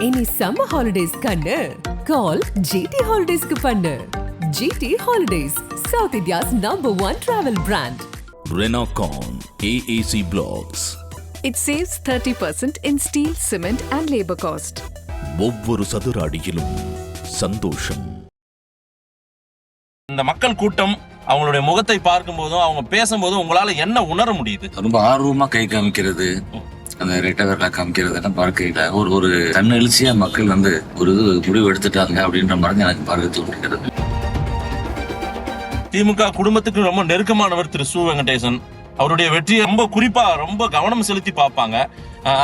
இனி summer holidays கண்ணு call GT Holidays க்கு பண்ணு. GT Holidays, South India's #1 travel brand. Renocon AAC Blocks. It saves 30% in steel, cement and labor cost. ஒவ்வொரு சதுர அடியிலும் சந்தோஷம். இந்த மக்கள் கூட்டம் அவங்களுடைய முகத்தை பார்க்கும் போதும் அவங்க பேசும்போதும் உங்களால என்ன உணர முடியுது? ரொம்ப ஆர்வமா கை காமிக்கிறது, அந்த ரெட்டவர்ல காமிக்கிறதெல்லாம் பார்க்கையில ஒரு தன்னெழுச்சியா மக்கள் ஒரு முடிவு எடுத்துட்டாங்க அப்படின்ற மாதிரி எனக்கு பார்க்க தோன்றுகிறது. திமுக குடும்பத்துக்கு ரொம்ப நெருக்கமானவர் திரு சு வெங்கடேசன். அவருடைய வெற்றியை ரொம்ப கவனம் செலுத்தி பார்ப்பாங்க.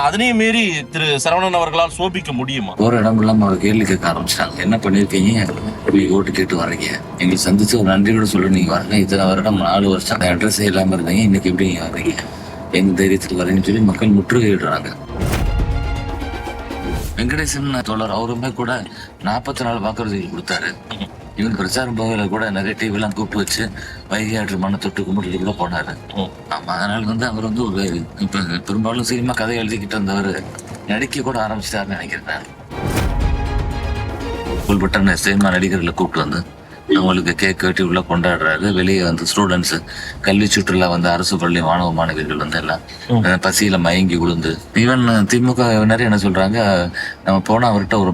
அதனையும் மீறி திரு சரவணன் அவர்களால் சோபிக்க முடியுமா? ஒரு இடம் இல்லாம அவர் கேள்வி கேட்க ஆரம்பிச்சிட்டாங்க. என்ன பண்ணிருக்கீங்க, இப்படி ஓட்டு கேட்டு வர்றீங்க, எங்களுக்கு சந்திச்சு ஒரு நன்றி கூட சொல்ல நீங்க வரல, இத்தனை வருடம் 4 வருஷம் அட்ரஸே இல்லாம இருந்தீங்க, இன்னைக்கு எப்படி நீங்க வர்றீங்க, எங்க தைரியத்துக்கு வரீங்கன்னு சொல்லி மக்கள் முற்றுகையிடுறாங்க. வெங்கடேசன் தோழர் அவருமே கூட 44 வாக்குறுதிகள் கொடுத்தாரு. இவன் பிரச்சாரம் போகல கூட நிறைய டிவி எல்லாம் கூப்பிட்டு வச்சு வைகை ஆற்று மண்ணை தொட்டு கும்பிட்டு கூட போனாரு. ஆமா, அதனால அவர் ஒரு இப்ப பெரும்பாலும் சினிமா கதை எழுதிக்கிட்டு வந்தவர் நடிக்க கூட ஆரம்பிச்சிட்டாருன்னு நினைக்கிறேன். புல்பட்ட சினிமா நடிகர்களை கூப்பிட்டு வந்து அவங்களுக்கு கேக் வெட்டி உள்ள கொண்டாடுறாரு. வெளியே ஸ்டூடெண்ட்ஸ் கல்வி சுற்றுலா அரசு பள்ளி மாணவ மாணவிகள் எல்லாம் பசியில மயங்கி விழுந்து, ஈவன் திமுக என்ன சொல்றாங்க, நம்ம போனா அவர்கிட்ட ஒரு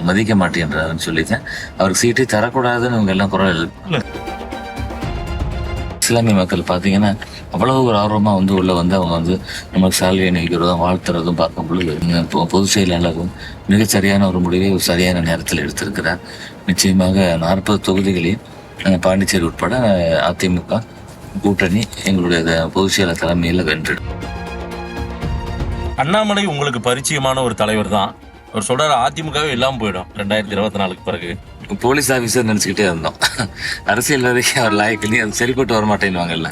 மதிக்க மாட்டேன்றாருன்னு சொல்லிட்டேன். அவருக்கு சீட்டை தரக்கூடாதுன்னு இவங்க எல்லாம் குரல். இஸ்லாமிய மக்கள் பாத்தீங்கன்னா அவ்வளவு ஒரு ஆர்வமா உள்ள அவங்க நமக்கு சால்வை நிற்கிறதும் வாழ்த்துறதும் பார்க்கும் பொழுது பொதுச் செயலாளரும் மிகச் சரியான ஒரு முடிவை ஒரு சரியான நேரத்தில் எடுத்திருக்கிறார். நிச்சயமாக 40 தொகுதிகளையும் பாண்டிச்சேரி உட்பட அதிமுக கூட்டணி எங்களுடைய பொதுச் செயலர் தலைமையில் வென்றிடும். அண்ணாமலை உங்களுக்கு பரிச்சயமான ஒரு தலைவர் தான். அவர் சொல்றாரு அதிமுகவே இல்லாம போயிடும் 2024 பிறகு. போலீஸ் ஆபீசர் நினைச்சுக்கிட்டே இருந்தோம். அரசியல் வரைக்கும் அவர் லாயக்கிலையும் அது சரிப்பட்டு வரமாட்டேன்னுவாங்கல்ல,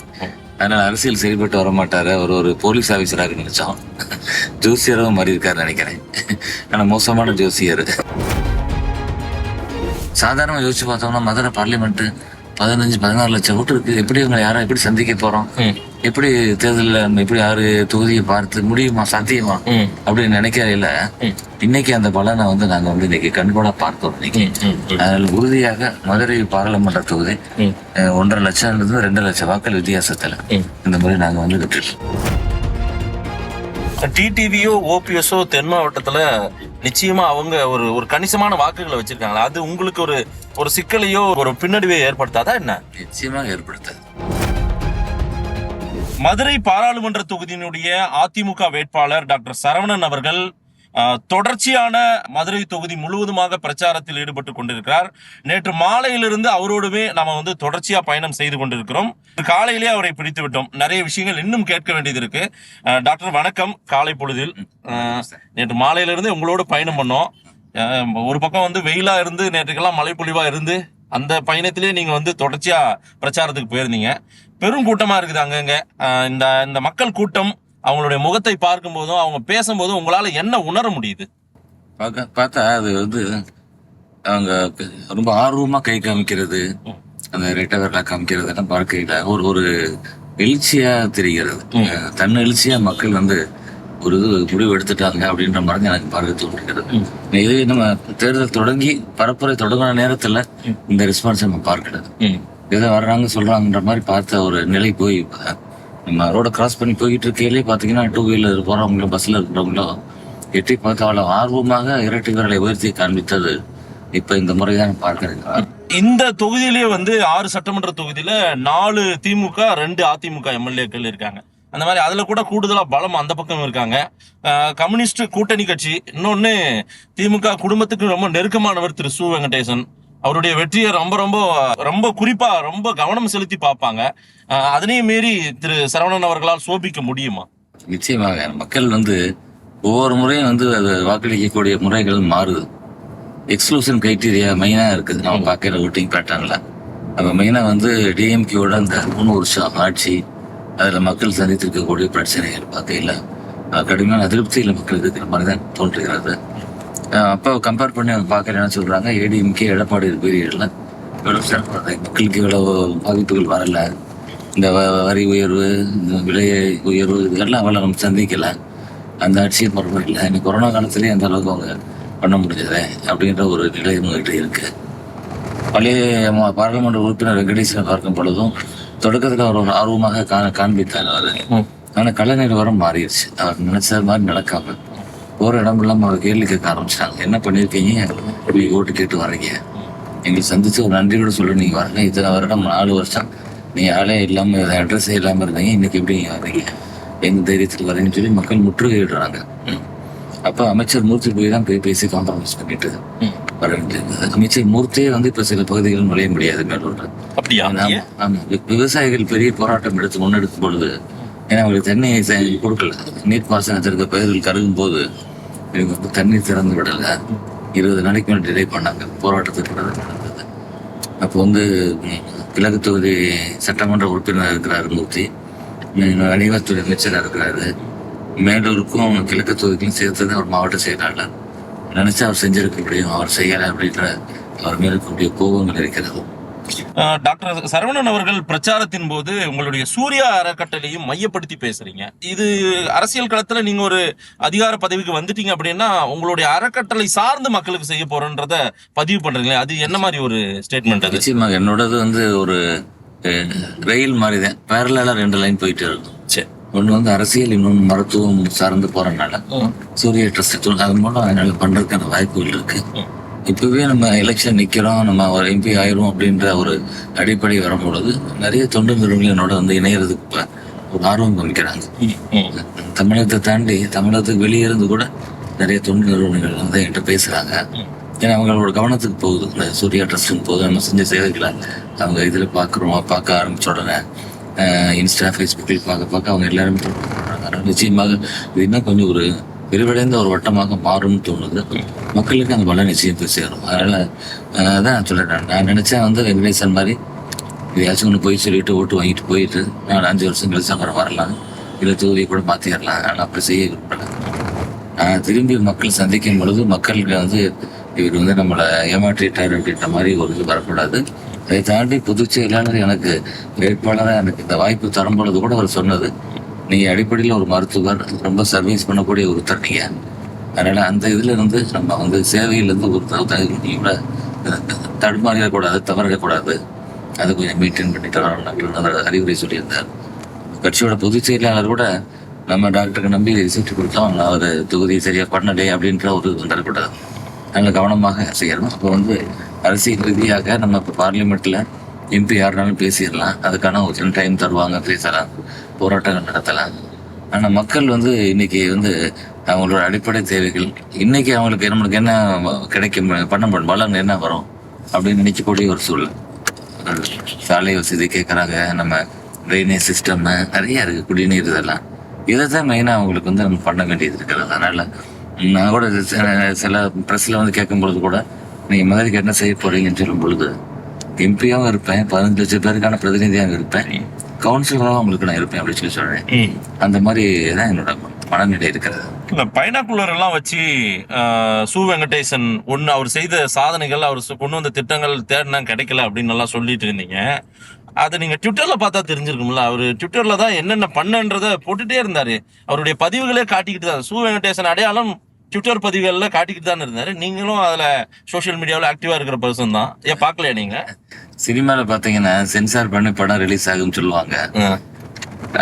அதனால அரசியல் சரிப்பட்டு வரமாட்டாரு, அவர் ஒரு போலீஸ் ஆபீசராக நினைச்சோம். ஜோசியரும் மாறி இருக்காரு நினைக்கிறேன். ஆனா மோசமான ஜோசியர். சாதாரணமா யோசிச்சு பார்த்தோம்னா மதுரை பார்லிமெண்ட் 15-16 லட்சம் ஓட்டு இருக்கு. எப்படி இவங்க யாரும் எப்படி சந்திக்க போறோம், எப்படி தேர்தலில் நம்ம எப்படி 6 தொகுதியை பார்த்து முடியுமா, சாத்தியமா அப்படின்னு நினைக்கையில இன்னைக்கு அந்த பலனை நாங்க இன்னைக்கு கண்கூடா பார்த்தோம். இன்னைக்கு அதனால உறுதியாக மதுரை பாராளுமன்ற தொகுதி 1.5 லட்சம் 2 லட்சம் வாக்கள் வித்தியாசத்துல இந்த முறை நாங்க வெற்றிட்டோம். டிடிவியோ ஓபிஎஸ்ஓ தென் மாவட்டத்துல நிச்சயமா அவங்க ஒரு கணிசமான வாக்குகளை வச்சிருக்காங்களா? அது உங்களுக்கு ஒரு சிக்கலையோ ஒரு பின்னடைவை ஏற்படுத்தாதா என்ன? நிச்சயமாக ஏற்படுத்தாது. மதுரை பாராளுமன்ற தொகுதியினுடைய அதிமுக வேட்பாளர் டாக்டர் சரவணன் அவர்கள் தொடர்ச்சியான மதுரை தொகுதி முழுவதுமாக பிரச்சாரத்தில் ஈடுபட்டு கொண்டிருக்கிறார். நேற்று மாலையிலிருந்து அவரோடுமே நாம தொடர்ச்சியா பயணம் செய்து கொண்டிருக்கிறோம். காலையிலே அவரை பிடித்து விட்டோம். நிறைய விஷயங்கள் இன்னும் கேட்க வேண்டியது இருக்கு. டாக்டர் வணக்கம். காலை பொழுதில் நேற்று மாலையிலிருந்து உங்களோட பயணம் பண்ணோம். ஒரு பக்கம் வெயிலா இருந்து நேற்றுக்கெல்லாம் மழை பொழிவா இருந்து அந்த பயணத்திலே நீங்க தொடர்ச்சியா பிரச்சாரத்துக்கு போயிருந்தீங்க. பெரும் கூட்டமா இருக்குது அங்கங்க. இந்த மக்கள் கூட்டம் அவங்களுடைய முகத்தை பார்க்கும் போதும் அவங்க பேசும்போதும் உங்களால என்ன உணர முடியுது? பார்த்தா அது அவங்க ரொம்ப ஆர்வமா கை காமிக்கிறது, அந்த ரெட்டவர்ல காமிக்கிறதெல்லாம் பார்க்கையில ஒரு எழுச்சியா தெரிகிறது. தன்னெழுச்சியா மக்கள் ஒரு முடிவு எடுத்துட்டாங்க அப்படின்ற மாதிரி எனக்கு பார்க்க தோன்றுகிறது. இது நம்ம தேர்தல் தொடங்கி பரப்புரை தொடங்கின நேரத்துல இந்த ரெஸ்பான்ஸ் நம்ம பார்க்கிறது. ஏதோ வர்றாங்க சொல்றாங்கன்ற மாதிரி பார்த்த ஒரு நிலை போய் நம்ம ரோட கிராஸ் பண்ணி போய்கிட்டு இருக்கையிலே பாத்தீங்கன்னா 2 வீலர் போறவங்களும் பஸ்ல இருக்கிறவங்களும் எட்டி பார்த்து அவ்வளவு ஆர்வமாக இரட்டை விரலை உயர்த்தி காண்பித்தது இப்ப இந்த முறைதான் பார்க்கிறேன். இந்த தொகுதியிலேயே 6 சட்டமன்ற தொகுதியில 4 திமுக 2 அதிமுக எம்எல்ஏக்கள் இருக்காங்க. அந்த மாதிரி அதுல கூட கூடுதலா பலம் அந்த பக்கம் இருக்காங்க. கம்யூனிஸ்ட் கூட்டணி கட்சி. இன்னொன்னு திமுக குடும்பத்துக்கு ரொம்ப நெருக்கமானவர் திரு சு வெங்கடேசன். அவருடைய வெற்றியை ரொம்ப கவனம் செலுத்தி பார்ப்பாங்க. அதனையும் மீறி திரு சரவணன் அவர்களால் சோபிக்க முடியுமா? நிச்சயமாக மக்கள் ஒவ்வொரு முறையும் அது வாக்களிக்கக்கூடிய முறைகள் மாறுது. எக்ஸ்க்ளூஷன் கிரைட்டீரியா மெயினா இருக்குது நம்ம பார்க்கிற ஓட்டிங் பேட்டர்ன்ல. அப்ப மெயினா டிஎம்கேயோட அந்த 3 வருஷம் ஆட்சி, அதுல மக்கள் சந்தித்திருக்கக்கூடிய பிரச்சனைகள் பார்க்கையில கடுமையான அதிருப்தியில மக்கள் இருக்கிற மாதிரிதான் தோன்றுகிறது. அப்போ கம்பேர் பண்ணி அவங்க பார்க்கற என்ன சொல்றாங்க, ஏடிஎம்கே எடப்பாடி பீரியட்ல இவ்வளவு சிறப்பாக மக்களுக்கு இவ்வளவு பாதிப்புகள் வரல, இந்த வரி உயர்வு, இந்த விலை உயர்வு இதெல்லாம் அவ்வளவு நம்ம சந்திக்கல, அந்த ஆட்சியை பரவாயில்லை. இன்னைக்கு கொரோனா காலத்திலேயே அந்த அளவுக்கு அவங்க பண்ண முடிஞ்சது அப்படின்ற ஒரு நிலை உங்ககிட்ட இருக்கு. பழைய பாராளுமன்ற உறுப்பினர் வெங்கடேசனை பார்க்கும் பொழுதும் தொடக்கத்தில் அவர் ஒரு ஆர்வமாக காண்பித்தார் அவர். ஆனால் கலை நிலவரம் மாறிடுச்சு. அவர் நினைச்சது மாதிரி நடக்காம போகிற இடமெல்லாம் அவர் கேள்வி கேட்க ஆரம்பிச்சிட்டாங்க. என்ன பண்ணியிருக்கீங்க, நீங்கள் ஓட்டு கேட்டு வர்றீங்க, எங்களுக்கு சந்திச்சு ஒரு நன்றியோட சொல்ல நீங்கள் வரல, இத்தனை வருடம் 4 வருஷம் நீங்கள் ஆளே இல்லாமல் அட்ரஸே இல்லாமல் இருந்தீங்க, இன்னைக்கு எப்படி நீங்கள் வர்றீங்க, எங்கள் தைரியத்துக்கு வரீங்கன்னு சொல்லி மக்கள் முற்றுகையிடுறாங்க. அப்போ அமைச்சர் மூர்த்தி போய் தான் போய் பேசி காம்ப்ரமைஸ் பண்ணிட்டு வர வேண்டியது. அமைச்சர் மூர்த்தியே வந்து இப்போ சில பகுதிகள் நுழைய முடியாது மேலூர். ஆமாம், விவசாயிகள் பெரிய போராட்டம் முன்னெடுக்கும் பொழுது, ஏன்னா அவங்களுக்கு தண்ணி கொடுக்கல, நீர்ப்பாசனத்திற்கு பயிர்கள் கருகும் போது இவங்க வந்து தண்ணீர் திறந்து விடலை. 20 நாளைக்கு மேலே டிலே பண்ணாங்க, போராட்டத்துக்கு நடந்தது. அப்போ வந்து கிழக்கு தொகுதி சட்டமன்ற உறுப்பினர் இருக்கிறாரு மூர்த்தி, வணிகத்துறை அமைச்சராக இருக்கிறாரு. மேலூருக்கும் கிழக்கு தொகுதிக்கும் சேர்த்து தான் அவர் மாவட்ட செயலாளர். நினைச்சா அவர் செஞ்சிருக்க முடியும், அவர் செய்யலை அப்படின்ற அவர் மேல இருக்கக்கூடிய கோபங்கள் இருக்கிறது. டாக்டர் சரவணன் அவர்கள் பிரச்சாரத்தின் போது உங்களுடைய சூர்யா அறக்கட்டளையும் மையப்படுத்தி பேசுறீங்க. இது அரசியல் களத்துல நீங்க ஒரு அதிகார பதவிக்கு வந்துட்டீங்க அப்படின்னா உங்களுடைய அறக்கட்டளை சார்ந்து மக்களுக்கு செய்ய போறன்றத பதிவு பண்றீங்களே, அது என்ன மாதிரி ஒரு ஸ்டேட்மெண்ட்? அது நிச்சயமாக என்னோடது வந்து ஒரு ரயில் மாதிரி தான், பேரலா 2 லைன் போயிட்டு இருக்கும். ஒன்று வந்து அரசியல், இன்னொன்று மருத்துவம் சார்ந்து போறதுனால சூரிய ட்ரஸ்ட் அது மூலம் என்னால் பண்றதுக்கான வாய்ப்புகள் இருக்கு. இப்பவே நம்ம எலெக்ஷன் நிக்கிறோம், நம்ம ஒரு எம்பி ஆயிரும் அப்படின்ற ஒரு அடிப்படை வரும்பொழுது நிறைய தொண்டு நிறுவனங்களோட வந்து இணையறதுக்கு ஒரு ஆர்வம் காமிக்கிறாங்க. தமிழகத்தை தாண்டி தமிழகத்துக்கு வெளியே இருந்து கூட நிறைய தொண்டு நிறுவனங்கள் வந்து என்கிட்ட பேசுறாங்க. ஏன்னா அவங்களோட கவனத்துக்கு போகுது, இந்த சூர்யா ட்ரஸ்ட்டுன்னு போகுது. நம்ம செஞ்ச சேவைகளை அவங்க இதில் பார்க்க ஆரம்பிச்ச உடனே இன்ஸ்டா, ஃபேஸ்புக்கில் பார்க்க அவங்க எல்லாருமே பண்ணுறாங்க. நிச்சயமாக இது இன்னும் கொஞ்சம் ஒரு விரிவடைந்த ஒரு வட்டமாக மாறும்னு தோணுது. மக்களுக்கு அந்த பலம் நிச்சயம் போய் சேரும். அதனால் தான் நான் சொல்லிட்டேன். நான் நினச்சேன் வந்து வெங்கடேசன் மாதிரி எதையாச்சும் ஒன்று போய் சொல்லிட்டு ஓட்டு வாங்கிட்டு போயிட்டு 4-5 வருஷம் கழிச்சு அப்புறம் வரலாம், இல்லை தொகுதியை கூட மாற்றிடலாம். ஆனால் அப்படி செய்ய விரும்பலை. திரும்பி மக்கள் சந்திக்கும் பொழுது மக்களுக்கு வந்து இவர் வந்து நம்மளை ஏமாற்றிட்டார் அப்படின்ற மாதிரி ஒரு இது வரக்கூடாது. அதை தாண்டி பொதுச் செயலாளர் எனக்கு வேட்பாளராக எனக்கு இந்த வாய்ப்பு தரும் பொழுது கூட அவர் சொன்னது, நீங்கள் அடிப்படையில் ஒரு மருத்துவர், ரொம்ப சர்வீஸ் பண்ணக்கூடிய ஒரு தண்ணிங்க, அதனால் அந்த இதில் இருந்து நம்ம வந்து சேவையிலேருந்து ஒரு கூட தடுமாறிடக்கூடாது, தவறிடக்கூடாது, அதை கொஞ்சம் மெயின்டைன் பண்ணிட்டு வரணும் அறிவுரை சொல்லியிருந்தார். கட்சியோட பொதுச் செயலாளர் கூட நம்ம டாக்டருக்கு நம்பி ரிசல்ட் கொடுத்தோம், அவர் தொகுதி சரியாக பண்ணலே அப்படின்ற ஒரு இது தரக்கூடாது, நல்ல கவனமாக செய்யணும். அப்போ வந்து அரசியல் ரீதியாக நம்ம இப்போ பார்லிமெண்ட்டில் எம்பி யாருனாலும் பேசிடலாம், அதுக்கான ஒரு சின்ன டைம் தருவாங்க, பேசலாம், போராட்டங்கள் நடத்தலாம். ஆனால் மக்கள் வந்து இன்னைக்கு வந்து அவங்களோட அடிப்படை தேவைகள், இன்னைக்கு அவங்களுக்கு நம்மளுக்கு என்ன கிடைக்கும், பண்ண பலன் என்ன வரும் அப்படின்னு நினைக்கக்கூடிய ஒரு சூழல். சாலை வசதி கேட்குறாங்க, நம்ம ட்ரைனேஜ் சிஸ்டம் நிறைய இருக்குது, குடிநீர், இதெல்லாம் இதை தான் மெயினாக அவங்களுக்கு வந்து நம்ம பண்ண வேண்டியது இருக்கிறது. அதனால் நான் கூட சில ப்ரெஸ்ஸில் வந்து கேட்கும் பொழுது கூட நீங்கள் முதலுக்கு என்ன செய்ய போகிறீங்கன்னு சொல்லும் பொழுது, எம்பியாகவும் இருப்பேன், 15 லட்சம் பேருக்கான பிரதிநிதியாக இருப்பேன், கவுன்சிலராகவும் அவங்களுக்கு நான் இருப்பேன் அப்படின்னு சொல்லி சொல்கிறேன். அந்த மாதிரி தான் என்னோட மனநிலை இருக்கிறது. இந்த பைனாக்குலர் எல்லாம் வச்சு சு வெங்கடேசன் அவர் செய்த சாதனைகள், அவர் கொண்டு வந்த திட்டங்கள் தேடினா கிடைக்கல அப்படின்னு எல்லாம் சொல்லிட்டு இருந்தீங்க. அதை நீங்க ட்விட்டர்ல பார்த்தா தெரிஞ்சிருக்கும்ல, அவரு ட்விட்டர்ல தான் என்னென்ன பண்ணன்றத போட்டுட்டே இருந்தாரு. அவருடைய பதிவுகளே காட்டிக்கிட்டு தான், சு வெங்கடேசன் அடையாளம் ட்விட்டர் பதிவுகள்ல காட்டிக்கிட்டு தான் இருந்தாரு. நீங்களும் அதுல சோசியல் மீடியாவில் ஆக்டிவா இருக்கிற பர்சன் தான். ஏன் பார்க்கலையா நீங்க? சினிமாவில் பார்த்தீங்கன்னா சென்சார் பண்ணி படம் ரிலீஸ் ஆகும்னு சொல்லுவாங்க.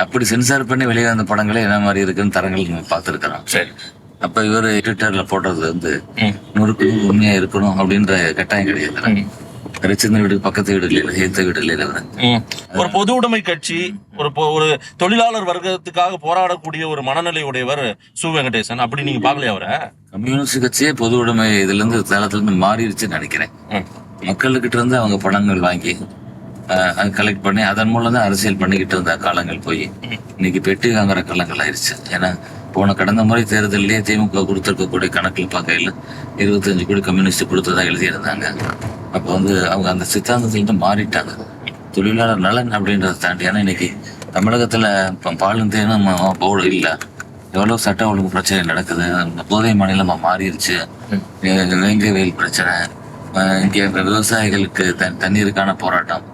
அப்படி சென்சார் பண்ணி வெளியே வந்த படங்களே என்ன மாதிரி இருக்குன்னு தரங்கள் நம்ம பார்த்துருக்கிறோம். சரி, அப்ப இவர் ட்விட்டர்ல போடுறது வந்து 100க்கு 100 உண்மையா இருக்கணும் அப்படின்ற கட்டாயம் கிடையாது. சின்ன வீடு, பக்கத்து வீடு இல்ல, ஏத்த வீடு இல்ல. ஒரு பொது உடைமை கட்சி, ஒரு தொழிலாளர் வர்க்கத்துக்காக போராடக்கூடிய ஒரு மனநிலை உடையவர் சு வெங்கடேசன். அப்படி நீங்க பாக்கலையா அவரை? கம்யூனிஸ்ட் கட்சியே பொது உடைமை இதுல இருந்து தளத்துல இருந்து மாறிடுச்சுன்னு நினைக்கிறேன். மக்களுக்கிட்ட இருந்து அவங்க பணங்கள் வாங்கி கலெக்ட் பண்ணி அதன் மூலம் தான் அரசியல் பண்ணிக்கிட்டு இருந்த காலங்கள் போய் இன்னைக்கு பெட்டி வாங்குற காலங்கள் ஆயிடுச்சு. ஏன்னா கடந்த முறை தேர்தலிலே திமுக கொடுத்திருக்கக்கூடிய கணக்கில் பார்க்கையில் 25 கோடி கம்யூனிஸ்ட் கொடுத்ததா எழுதியிருந்தாங்க. அப்போ வந்து அவங்க அந்த சித்தாந்தத்திலிருந்து மாறிட்டாங்க. தொழிலாளர் நலன் அப்படின்றத தாண்டி, ஏன்னா இன்னைக்கு தமிழகத்துல பாலும் தேனும் பவுல் இல்லை, எவ்வளவு சட்ட ஒழுங்கு பிரச்சனை நடக்குது, போதை மாநிலமா மாறிடுச்சு, வேங்கை வெயில் பிரச்சனை, இங்கே விவசாயிகளுக்கு தண்ணீருக்கான போராட்டம்,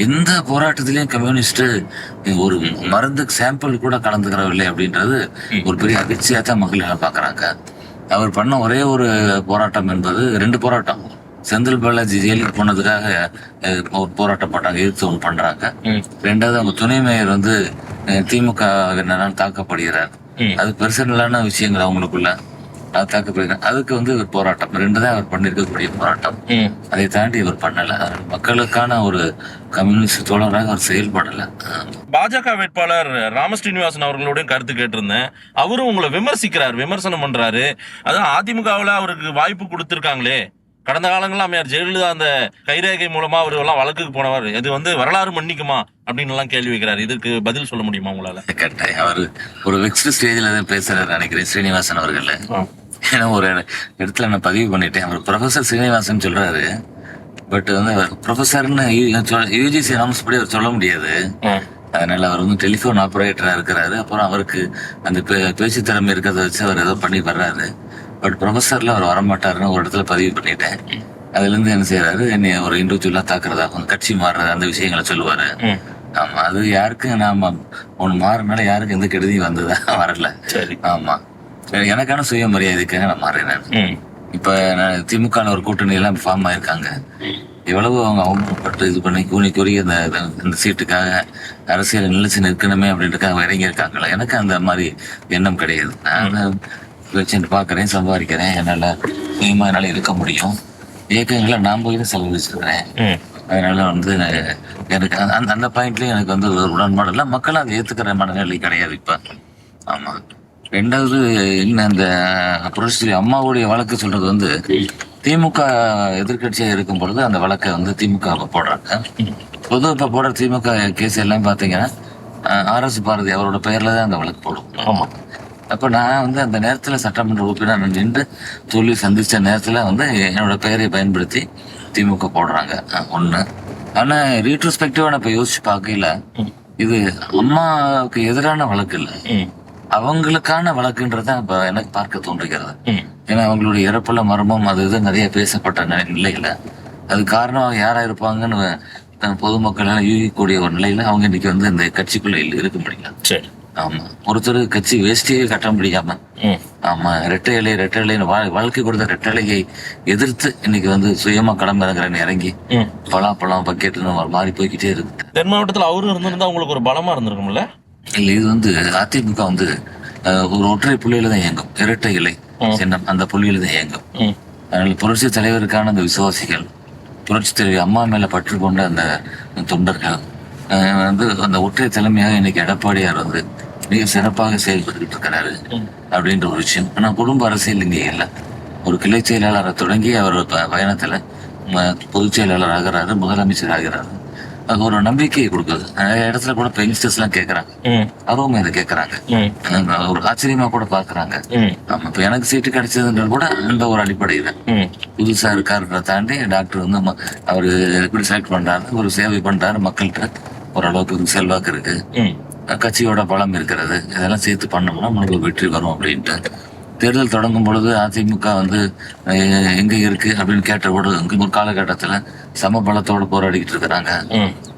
எந்த போராட்டத்திலையும் கம்யூனிஸ்ட் ஒரு மருந்து சாம்பிள் கூட கலந்துக்கிறவில்லை அப்படின்றது ஒரு பெரிய அதிர்ச்சியா தான் மக்கள் பாக்குறாங்க. அவர் பண்ண ஒரே ஒரு போராட்டம் என்பது 2 போராட்டம். செந்தில் பாலாஜி ஜெயிலுக்கு போனதுக்காக ஒரு போராட்டம் பண்றாங்க, எதிர்த்து ஒன்று பண்றாங்க. 2வது அவங்க துணை மேயர் வந்து திமுக தாக்கப்படுகிறார். அது பெருசனலான விஷயங்கள் அவங்களுக்குள்ள தாக்கப்படுகிறார். அதுக்கு வந்து ஒரு போராட்டம் 2 தான் அவர் பண்ணிருக்கக்கூடிய போராட்டம். அதை தாண்டி இவர் பண்ணல. மக்களுக்கான ஒரு கம்யூனிஸ்ட் தோழராக அவர் செயல்படல. பாஜக வேட்பாளர் ராமஸ்ரீனிவாசன் அவர்களுடைய கருத்து கேட்டிருந்தேன். அவரும் உங்களை விமர்சனம் பண்றாரு. அதான் அதிமுகவில் அவருக்கு வாய்ப்பு கொடுத்திருக்காங்களே, கடந்த காலங்களில் அம்மையார் ஜெயலலிதா அந்த கைரேகை மூலமா அவர் எல்லாம் வழக்குக்கு போனவர், இது வந்து வரலாறு மன்னிக்குமா அப்படின்னு எல்லாம் கேள்வி வைக்கிறாரு. இதுக்கு பதில் சொல்ல முடியுமா உங்களால? கட்டாயம் அவர் ஒரு வெக்ஸ்ட் ஸ்டேஜ்ல தான் பேசுறாரு நினைக்கிறேன் ஸ்ரீனிவாசன் அவர்கள். ஏன்னா ஒரு இடத்துல நான் பதிவு பண்ணிட்டேன், அவர் ப்ரொஃபசர் ஸ்ரீனிவாசன் சொல்றாரு. பட் வந்து ப்ரொஃபசர்னு யூஜிசி நாம்ஸ் படி அவர் சொல்ல முடியாது. அதனால அவர் வந்து டெலிஃபோன் ஆப்ரேட்டரா இருக்கிறாரு. அப்புறம் அவருக்கு அந்த பேச்சு திறமை இருக்கிறத வச்சு அவர் ஏதோ பண்ணி வர்றாரு. பட் ப்ரொஃபஸர்ல அவர் வரமாட்டாருன்னு ஒரு இடத்துல பதிவு பண்ணிட்டேன். அதுல இருந்து என்ன செய்யறாரு, என்னை ஒரு இண்டிவிஜுவலா தாக்குறதா, கட்சி மாறுறது, அந்த விஷயங்களை சொல்லுவாரு. ஆமா, அது யாருக்கு நாம ஒண்ணு மாறினால யாருக்கு எந்த கெடுதியும் வந்ததா வரல. சரி, ஆமா, எனக்கான சுயமரியாதைக்காக நான் மாறினேன். இப்ப திமுக ஒரு கூட்டணி எல்லாம் ஃபார்ம் ஆயிருக்காங்க. எவ்வளவு அவங்க அவமானப்பட்டு இது பண்ணி கூறி இந்த சீட்டுக்காக அரசியல் நிலைச்சு நிற்கணுமே அப்படின்றதுக்காக இறங்கி இருக்காங்களா. எனக்கு அந்த மாதிரி எண்ணம் கிடையாது. நான் வச்சுட்டு பாக்குறேன், சம்பாதிக்கிறேன், என்னால சுயமா என்னால இருக்க முடியும். இயக்கங்களை நான் போய் தான் செலவழிச்சிருக்கிறேன். அதனால வந்து எனக்கு அந்த பாயிண்ட்லயும் எனக்கு வந்து ஒரு உடன்பாடு இல்லை. மக்களும் அதை ஏத்துக்கிற மனநிலை கிடையாது இப்ப. ஆமா, 2வது இன்னும் அந்த புரட்சி அம்மாவுடைய வழக்கு சொல்றது வந்து திமுக எதிர்கட்சியா இருக்கும் பொழுது அந்த வழக்கை வந்து திமுக போடுறாங்க. பொது இப்ப போடுற திமுக கேஸ் எல்லாம் பாத்தீங்கன்னா RS பாரதி அவரோட பெயர்ல தான் அந்த வழக்கு போடும். ஆமா, அப்ப நான் வந்து அந்த நேரத்துல சட்டமன்ற உறுப்பினர் நின்று தோல்வி சந்திச்ச நேரத்துல வந்து என்னோட பெயரை பயன்படுத்தி திமுக போடுறாங்க. ஒண்ணு. ஆனா ரீட்ரோஸ்பெக்டிவா நான் இப்ப யோசிச்சு பார்க்கல, இது அம்மாவுக்கு எதிரான வழக்கு இல்ல, அவங்களுக்கான வழக்குன்றதான் இப்ப எனக்கு பார்க்க தோன்றுகிறது. ஏன்னா அவங்களுடைய இறப்புல மர்மம் அது இது நிறைய பேசப்பட்ட நிலையில அது காரணம் யாரா இருப்பாங்கன்னு பொதுமக்கள் எல்லாம் யூகிக்கூடிய ஒரு நிலையில அவங்க இன்னைக்கு வந்து இந்த கட்சிக்குள்ள இருக்க முடியல. சரி, ஆமா, ஒருத்தர் கட்சி வேஷ்டியே கட்ட முடியாம, ஆமா, ரெட்டை இலைன்னு வாழ்க்கை கொடுத்த ரெட்டை இலையை எதிர்த்து இன்னைக்கு வந்து சுயமா களமிறங்குறேன்னு இறங்கி பழம் பக்கெட்டுன்னு மாறி போய்கிட்டே இருக்கு. தென் மாவட்டத்தில் அவரு இருந்திருந்தா உங்களுக்கு ஒரு பலமா இருந்திருக்கும்ல? இல்ல, இது வந்து அதிமுக வந்து ஒரு ஒற்றை புள்ளியில தான் இயங்கும். இரட்டை இலை சின்னம் அந்த புள்ளியில தான் இயங்கும். அதனால புரட்சி தலைவருக்கான அந்த விசுவாசிகள், புரட்சி தலைவர் அம்மா மேல பற்று கொண்ட அந்த தொண்டர்கள் வந்து அந்த ஒற்றை தலைமையாக இன்னைக்கு எடப்பாடியார் வந்து மிக சிறப்பாக செயல்பட்டு இருக்கிறாரு அப்படின்ற ஒரு விஷயம். ஆனா குடும்ப அரசியல் இங்கே இல்லை. ஒரு கிளை செயலாளரை தொடங்கி அவர் பயணத்துல பொதுச் செயலாளர் ஆகிறாரு, முதலமைச்சர் ஆகிறாரு. அது ஒரு நம்பிக்கையை கொடுக்குது. நிறைய இடத்துல கூட யங்ஸ்டர்ஸ் எல்லாம் கேட்கறாங்க, அவரும் இதை கேட்கறாங்க, ஒரு ஆச்சரியமா கூட பாக்குறாங்க. ஆமா, இப்ப எனக்கு சீட்டு கிடைச்சதுன்ற கூட அந்த ஒரு அடிப்படையில புதுசா இருக்காருன்றத தாண்டி டாக்டர் வந்து அவரு எப்படி செலக்ட் பண்றாரு, ஒரு சேவை பண்றாரு, மக்கள்கிட்ட ஓரளவுக்கு செல்வாக்கு இருக்கு, கட்சியோட பலம் இருக்கிறது, இதெல்லாம் சேர்த்து பண்ணோம்னா நமக்கு வெற்றி வரும் அப்படின்ட்டு. தேர்தல் தொடங்கும் பொழுது அதிமுக வந்து எங்க இருக்கு அப்படின்னு கேட்ட ஒரு காலகட்டத்துல சம பலத்தோடு போராடிக்கிட்டு இருக்கிறாங்க.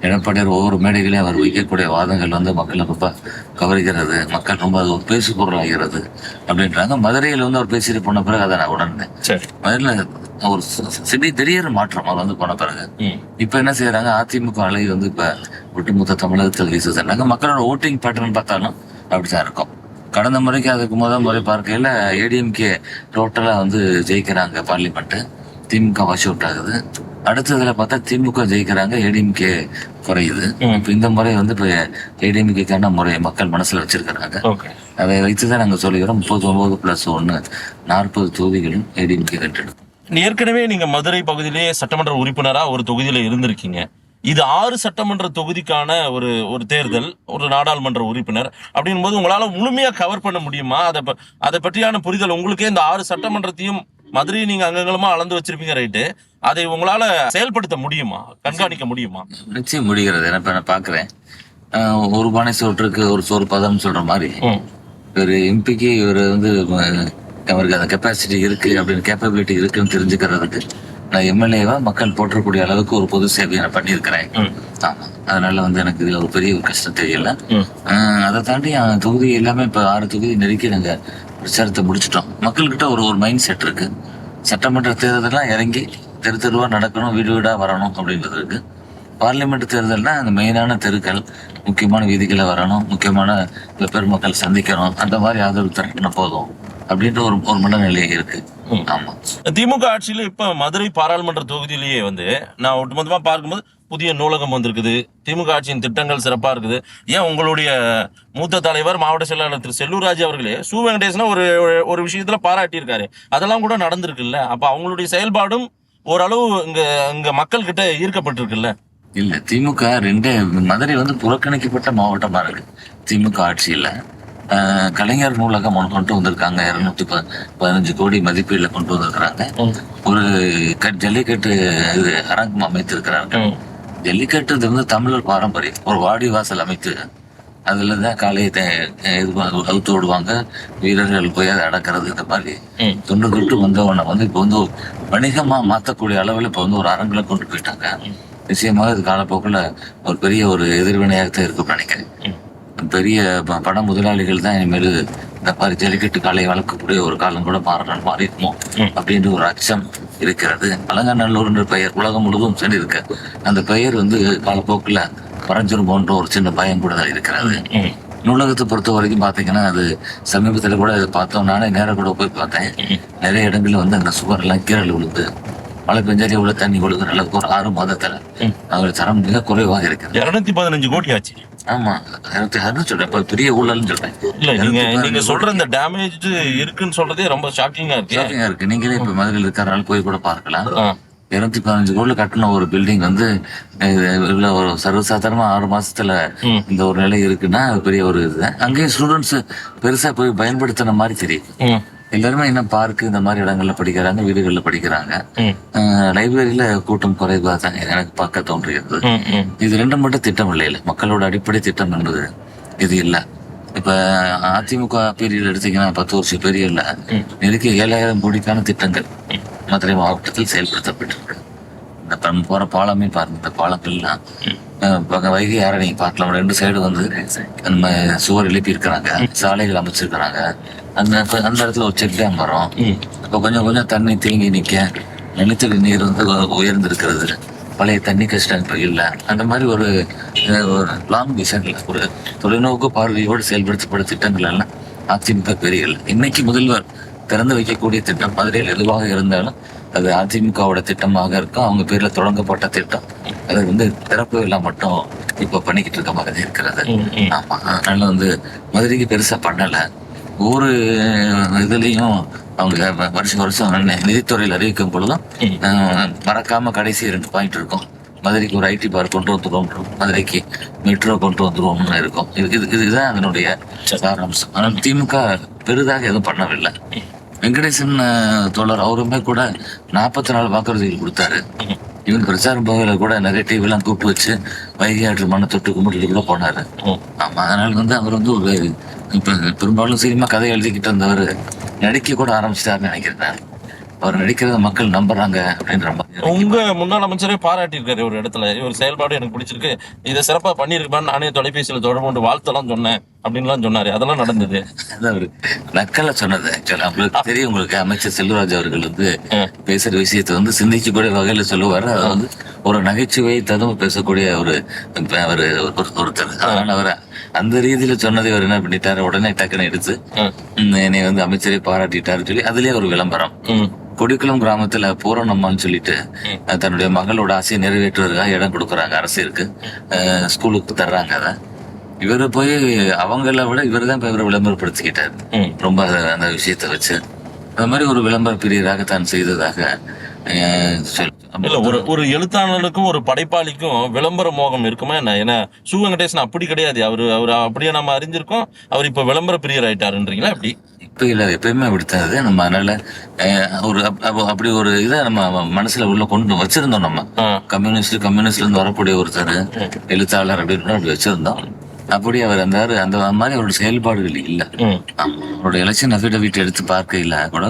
எடப்பாடியார் ஒவ்வொரு மேடைகளையும் அவர் வைக்கக்கூடிய வாதங்கள் வந்து மக்களை ரொம்ப கவரிக்கிறது, மக்கள் ரொம்ப அது ஒரு பேசு பொருள் ஆகிறது அப்படின்றாங்க. மதுரையில வந்து அவர் பேசிட்டு போன பிறகு அதை நான் உடனே மதுரையில ஒரு திடீர் மாற்றம் அவர் வந்து போன பிறகு இப்ப என்ன செய்யறாங்க, அதிமுக அலை வந்து இப்ப ஒட்டுமொத்த தமிழகத்தில் வீசுதுன்னாங்க. மக்களோட ஓட்டிங் பேட்டர்ன் பார்த்தாலும் அப்படித்தான் இருக்கும். கடந்த முறைக்கு அதுக்கு முதல் முறை பார்க்கையில ஏடிஎம்கே டோட்டலா வந்து ஜெயிக்கிறாங்க பார்லிமெண்ட், திமுக வாஷ் அவுட் ஆகுது. அடுத்ததுல பார்த்தா திமுக ஜெயிக்கிறாங்க, ஏடிஎம்கே குறையுது. இப்ப இந்த முறை வந்து இப்ப ஏடிஎம்கேக்கான முறையை மக்கள் மனசுல வச்சிருக்கிறாங்க. அதை வைத்துதான் நாங்க சொல்லிக்கிறோம் 39+1 40 தொகுதிகளும் ஏடிஎம்கே வென்றிடும். ஏற்கனவே நீங்க மதுரை பகுதியிலேயே சட்டமன்ற உறுப்பினரா ஒரு தொகுதியில இருந்திருக்கீங்க. இது 6 சட்டமன்ற தொகுதிக்கான ஒரு தேர்தல், ஒரு நாடாளுமன்ற உறுப்பினர் அப்படின் போது உங்களால முழுமையா கவர் பண்ண முடியுமா? அதை பற்றியான புரிதல் உங்களுக்கே இந்த 6 சட்டமன்றத்தையும் மதுரையை நீங்க அங்கங்களுமா அளந்து வச்சிருப்பீங்க, ரைட்டு, அதை உங்களால செயல்படுத்த முடியுமா, கண்காணிக்க முடியுமா? நிச்சயம் முடிகிறது. நான் பாக்குறேன், ஒரு பானை சோற்றுக்கு ஒரு சோறு பதம் சொல்ற மாதிரி ஒரு எம்பிக்கு இவர் வந்து அவருக்கு அந்த கெப்பாசிட்டி இருக்கு அப்படின்னு கேப்பபிலிட்டி இருக்குன்னு தெரிஞ்சுக்கிறதுக்கு நான் எம்எல்ஏவா மக்கள் போற்றக்கூடிய அளவுக்கு ஒரு பொது சேவையை நான் பண்ணியிருக்கிறேன். ஆமா, அதனால வந்து எனக்கு இதுல ஒரு பெரிய ஒரு கஷ்டம் தெரியல. அதை தாண்டி தொகுதி எல்லாமே இப்ப 6 தொகுதி நெருக்கி நாங்க பிரச்சாரத்தை முடிச்சிட்டோம். மக்கள்கிட்ட ஒரு ஒரு மைண்ட் செட் இருக்கு. சட்டமன்ற தேர்தலாம் இறங்கி தெரு தெருவா நடக்கணும், வீடு வீடா வரணும் அப்படின்றது இருக்கு. பார்லிமெண்ட் தேர்தல்னா அந்த மெயினான தெருக்கள், முக்கியமான வீதிகளை வரணும், முக்கியமான பெருமக்கள் சந்திக்கணும், அந்த மாதிரி ஆதரவு தரப்புனா போதும் அப்படின்ற ஒரு ஒரு மனநிலை இருக்கு. ஆமா, திமுக ஆட்சியில இப்ப மதுரை பாராளுமன்ற தொகுதியிலேயே நான் ஒட்டுமொத்தமா பார்க்கும்போது புதிய நூலகம் வந்திருக்குது. திமுக ஆட்சியின் திட்டங்கள் சிறப்பா இருக்குது. ஏன் உங்களுடைய மூத்த தலைவர் மாவட்ட செயலாளர் திரு செல்லூர்ராஜ் அவர்களே சு வெங்கடேசனை ஒரு ஒரு விஷயத்துல பாராட்டி இருக்காரு. அதெல்லாம் கூட நடந்திருக்குல்ல. அப்ப அவங்களுடைய செயல்பாடும் ஓரளவு இங்க மக்கள் கிட்ட ஈர்க்கப்பட்டிருக்குல்ல. இல்ல, திமுக மதுரை புறக்கணிக்கப்பட்ட மாவட்டமா இருக்கு. திமுக ஆட்சியில கலைஞர் நூலகம் ஒன்று கொண்டு வந்திருக்காங்க. 215 கோடி மதிப்பீடுல கொண்டு வந்திருக்கிறாங்க. ஒரு ஜல்லிக்கட்டு அரங்கம் அமைத்திருக்கிறாங்க. ஜல்லிக்கட்டு தமிழர் பாரம்பரியம். ஒரு வாடி வாசல் அமைத்து அதுலதான் காலையை அவுத்து விடுவாங்க, வீரர்கள் போய் அதை அடக்கிறது. இந்த மாதிரி தொண்டு வந்தவனை இப்ப வணிகமா மாத்தக்கூடிய அளவுல இப்ப ஒரு அரங்குல கொண்டு போயிட்டாங்க. நிச்சயமாக இது காலப்போக்கில் ஒரு பெரிய ஒரு எதிர்வினையாகத்தான் இருக்கும்னு நினைக்கிறேன். பெரிய பண முதலாளிகள் தான் இனிமேல் இந்த மாதிரி ஜல்லிக்கட்டு காலையை வளர்க்கக்கூடிய ஒரு காலம் கூட மாறி இருக்குமோ அப்படின்ற ஒரு அச்சம் இருக்கிறது. அலங்காநல்லூர்ன்ற பெயர் உலகம் முழுவதும் சென்று இருக்கு. அந்த பெயர் காலப்போக்கில் பரஞ்சிரும் போன்ற ஒரு சின்ன பயம் கூட தான் இருக்கிறது. நூலகத்தை பொறுத்த வரைக்கும் பாத்தீங்கன்னா அது சமீபத்துல கூட இதை பார்த்தோம். நானே நேரம் கூட போய் பார்த்தேன். நிறைய இடங்கள்ல அந்த சுவர் எல்லாம் கீழல் விழுந்து மழை பெஞ்சாலே உள்ள தண்ணி கொடுக்குற அளவுக்கு ஒரு 6 மாதத்துல அவங்களோட தரம் மிக குறைவாக இருக்குது. 215 கோடி ஆச்சு. ஆமா, சொல்றேன், பெரிய ஊழல்னு சொல்றேன். இல்ல, நீங்க சொல்ற இந்த டேமேஜ் இருக்குன்னு சொல்றதே ரொம்ப ஷாக்கிங்கா இருக்கு. நீங்களே இப்ப மதுரையில் இருக்கிறனால போய் கூட பார்க்கலாம். 215 கோடில கட்டின ஒரு பில்டிங் ஒரு சர்வசாதாரணமா 6 மாசத்துல இந்த ஒரு நிலை இருக்குன்னா பெரிய ஒரு இதுதான். அங்கேயும் ஸ்டூடெண்ட்ஸ் பெருசா போய் பயன்படுத்தின மாதிரி தெரியுது. எல்லாருமே என்ன பார்க்கு இந்த மாதிரி இடங்கள்ல படிக்கிறாங்க, வீடுகள்ல படிக்கிறாங்க. லைப்ரரியில கூட்டம் குறைவா தான் எனக்கு பார்க்க தோன்றுகிறது. இது ரெண்டும் மட்டும் திட்டம் இல்லை. மக்களோட அடிப்படை திட்டம் என்பது இது இல்லை. இப்ப அதிமுக பீரியட் எடுத்தீங்கன்னா 10 வருஷம் பீரியட்ல நெருக்கி 7000 கோடிக்கான திட்டங்கள் மதுரை மாவட்டத்தில் செயல்படுத்தப்பட்டிருக்கு. இந்த போற பாலமே பாருங்க, இந்த பாலங்கள்லாம் வைகை யாரை நீங்க பார்க்கலாம். 2 சைடு நம்ம சுவர் எழுப்பி இருக்கிறாங்க, சாலைகள் அமைச்சிருக்கிறாங்க. அந்த இடத்துல ஒரு செக் டேம் வரும். இப்ப கொஞ்சம் கொஞ்சம் தண்ணி தேங்கி நிக்க, நிலத்தடி நீர் உயர்ந்து இருக்கிறது. பழைய தண்ணி கஷ்டம் இப்ப இல்லை. அந்த மாதிரி ஒரு லாங் விஷன்ல ஒரு தொலைநோக்கு பார்வையோடு செயல்படுத்தப்பட்ட திட்டங்கள் எல்லாம் அதிமுக பெரியல. இன்னைக்கு முதல்வர் திறந்து வைக்கக்கூடிய திட்டம் மதுரையில் எதுவாக இருந்தாலும் அது அதிமுகவோட திட்டமாக இருக்கும். அவங்க பேர்ல தொடங்கப்பட்ட திட்டம் அது திறப்பு எல்லாம் மட்டும் இப்ப பண்ணிக்கிட்டு இருக்க மாதிரி இருக்கிறது. ஆமா, அதனால மதுரைக்கு பெருசா பண்ணல. ஒவ்வொரு இதுலயும் அவங்க வருஷம் நிதித்துறையில் அறிவிக்கும் பொழுதும் மறக்காம கடைசி 2 பாயிண்ட் இருக்கும். மதுரைக்கு ஒரு ஐடி பார்க் கொண்டு வந்துருவோம், மதுரைக்கு மெட்ரோ கொண்டு வந்துருவோம்னு இருக்கும். இதுதான் அதனுடைய சாராம்சம். ஆனால் திமுக பெரிதாக எதுவும் பண்ணவில்லை. வெங்கடேசன் தோழர் அவருமே கூட 44 வாக்குறுதிகள் கொடுத்தாரு. இவன் பிரச்சாரம் போகையில கூட நிறைய டிவிலாம் கூப்பிட்டு வச்சு வைகை ஆற்று மண்ணை தொட்டு கும்பிட்டு கூட போனாரு. ஆமா, அதனால அவர் ஒரு இப்ப பெரும்பாலும் சினிமா கதை எழுதிக்கிட்டு இருந்தவர் நடிக்க கூட ஆரம்பிச்சிட்டாருன்னு நினைக்கிறேன். அவர் நடிக்கிறத மக்கள் நம்புறாங்க அப்படின்ற மாதிரி. உங்க முன்னாள் அமைச்சரே பாராட்டி இருக்காரு ஒரு இடத்துல, ஒரு செயல்பாடு எனக்கு பிடிச்சிருக்கு, இதை சிறப்பா பண்ணிருப்பான்னு நானே தொலைபேசியில தொடர்பு கொண்டு வாழ்த்தெல்லாம் சொன்னேன் அப்படின்லாம் சொன்னாரு. அதெல்லாம் நடந்தது. அதாவது நக்கல சொன்னது. ஆக்சுவலா உங்களுக்கு தெரியும், உங்களுக்கு அமைச்சர் செல்வராஜ் அவர்கள் பேசுற விஷயத்த சிந்திக்கக்கூடிய வகையில சொல்லுவாரு. அது ஒரு நகைச்சுவை ததும் பேசக்கூடிய ஒருத்தர். அதனால அவர் அந்த ரீதியில சொன்னதை அவர் என்ன பண்ணிட்டாரு, உடனே டக்குன்னு எடுத்து என்னை அமைச்சரை பாராட்டிட்டாரு சொல்லி அதுலயே ஒரு விளம்பரம். கொடிக்குளம் கிராமத்துல பூரணம்மான்னு சொல்லிட்டு தன்னுடைய மகளோட ஆசையை நிறைவேற்றுவதற்காக இடம் கொடுக்குறாங்க. அரசிற்கு ஸ்கூலுக்கு தர்றாங்க. அதை இவரு போய் அவங்கள விட இவரு தான் இவரை விளம்பரப்படுத்திக்கிட்டாரு ரொம்ப அந்த விஷயத்த வச்சு. அந்த மாதிரி ஒரு விளம்பர பிரியராக தான் செய்ததாக ஒரு எழுத்தாளனுக்கும் ஒரு படைப்பாளிக்கும் விளம்பர மோகம் இருக்குமா என்ன? ஏன்னா சு வெங்கடேசன் அப்படி கிடையாது. அவரு அப்படியே நம்ம அறிஞ்சிருக்கோம். அவர் இப்ப விளம்பர பிரியர் ஆயிட்டாருன்றீங்களா? அப்படி இப்ப இல்ல, எப்பயுமே அப்படித்தாது. நம்ம அதனால ஒரு அப்படி ஒரு இதை நம்ம மனசுல உள்ள கொண்டு வச்சிருந்தோம். நம்ம கம்யூனிஸ்ட்ல இருந்து வரக்கூடிய ஒருத்தர் எழுத்தாளர் அப்படின்னு அப்படி வச்சிருந்தோம். அப்படி அவர் அந்த மாதிரி அவரோட செயல்பாடுகள் இல்லை. அவரோட எலெக்ஷன் அஃபிடவிட் எடுத்து பார்க்கையில கூட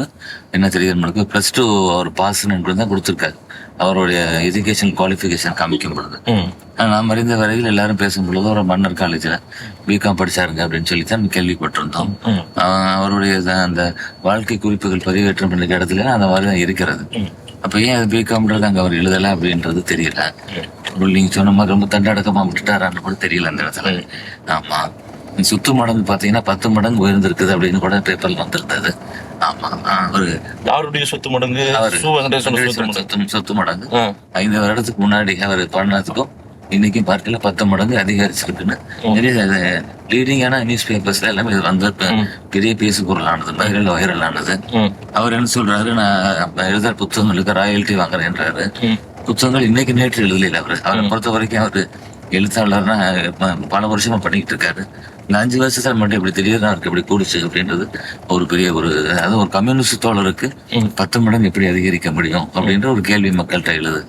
என்ன தெரியுது, நம்மளுக்கு +2 அவர் பாஸ்ன்னு தான் கொடுத்துருக்காரு அவருடைய எஜுகேஷன் குவாலிஃபிகேஷன் காமிக்கும் பொழுது. நாம் அறிந்த வரையில் எல்லாரும் பேசும் பொழுது ஒரு மன்னர் காலேஜில் பிகாம் படிச்சாருங்க அப்படின்னு சொல்லி தான் கேள்விப்பட்டிருந்தோம். அவருடைய அந்த வாழ்க்கை குறிப்புகள் பதிவேற்றம் பண்ண இடத்துல அந்த மாதிரி தான் இருக்கிறது. அப்ப ஏன் அது பிகாம்ன்றது அங்க அவர் எழுதலை அப்படின்றது தெரியல. நீங்க சொன்ன மாதிரி ரொம்ப தண்டடக்கமா விட்டுட்டாரான்னு கூட தெரியல அந்த இடத்துல. ஆமா, சுத்து மடங்கு பாத்தீங்கன்னா 10 மடங்கு உயர்ந்திருக்குது அப்படின்னு கூட பேப்பர்ல வந்திருந்தது. ஆமா, அவருடைய சொத்து மடங்கு சொத்து மடங்கு 5 வருடத்துக்கு முன்னாடி அவர் பண்ணதுக்கும் இன்னைக்கும் பார்க்கல 10 மடங்கு அதிகரிச்சிருக்குன்னு நிறைய லீடிங்கான நியூஸ் பேப்பர்ஸ்ல எல்லாமே இது வந்து பெரிய பேசு பொருளானது, வைரலானது. அவர் என்ன சொல்றாரு, நான் எழுதுற புத்தகங்களுக்கு ராயல்ட்டி வாங்குறேன்றாரு. புத்தகங்கள் இன்னைக்கு நேற்று எழுதல. அவரை பொறுத்த வரைக்கும் அவரு எழுத்தாளர்னா பல வருஷமா பண்ணிக்கிட்டு இருக்காரு. இந்த 5 வருஷத்துல மட்டும் இப்படி திடீர்னு அவருக்கு இப்படி கூடுச்சு அப்படின்றது ஒரு பெரிய அதாவது ஒரு கம்யூனிஸ்ட் தோழருக்கு 10 மடங்கு எப்படி அதிகரிக்க முடியும் அப்படின்ற ஒரு கேள்வி மக்கள்கிட்ட எழுது.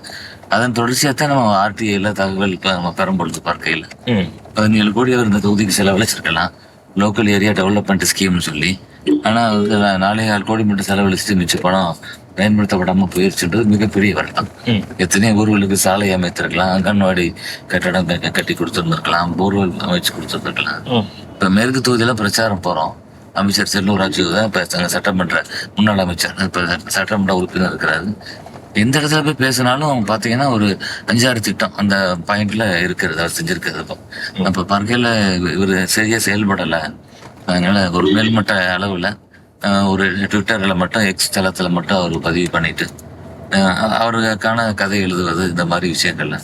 அதன் தொடர்ச்சியாத்தான் நம்ம RTIல தகவல் நம்ம பெறும்பொழுது பார்க்கையில் 17 கோடி அவர் இந்த தொகுதிக்கு செலவழிச்சிருக்கலாம், லோக்கல் ஏரியா டெவலப்மெண்ட் ஸ்கீம்னு சொல்லி. ஆனா 4,5 கோடி மட்டும் செலவழிச்சுட்டு மிச்ச பணம் பயன்படுத்தப்படாம போயிருச்சுன்றது மிகப்பெரிய வருத்தம். எத்தனையோ ஊர்களுக்கு சாலை அமைத்திருக்கலாம், அங்கன்வாடி கட்டடம் கட்டி கொடுத்துருந்துருக்கலாம், போர்வெல் அமைச்சு கொடுத்துருந்துருக்கலாம். இப்ப மேற்கு தொகுதியில பிரச்சாரம் போறோம். அமைச்சர் செல்லூர் ராஜு தான் இப்ப சட்டமன்ற முன்னாள் அமைச்சர், இப்ப சட்டமன்ற உறுப்பினர் இருக்கிறாரு. எந்த இடத்துல போய் பேசினாலும் அவங்க பாத்தீங்கன்னா ஒரு 5-6 திட்டம் அந்த பாயிண்ட்ல இருக்கிறது, அவர் செஞ்சிருக்கிறது. அப்ப பார்க்கையில இவர் சரியா செயல்படலை. அதனால ஒரு மேல்மட்ட அளவுல ஒரு ட்விட்டர்ல மட்டும் எக்ஸ் தளத்துல மட்டும் அவர் பதிவு பண்ணிட்டு அவருக்கான கதை எழுதுவது இந்த மாதிரி விஷயங்கள்ல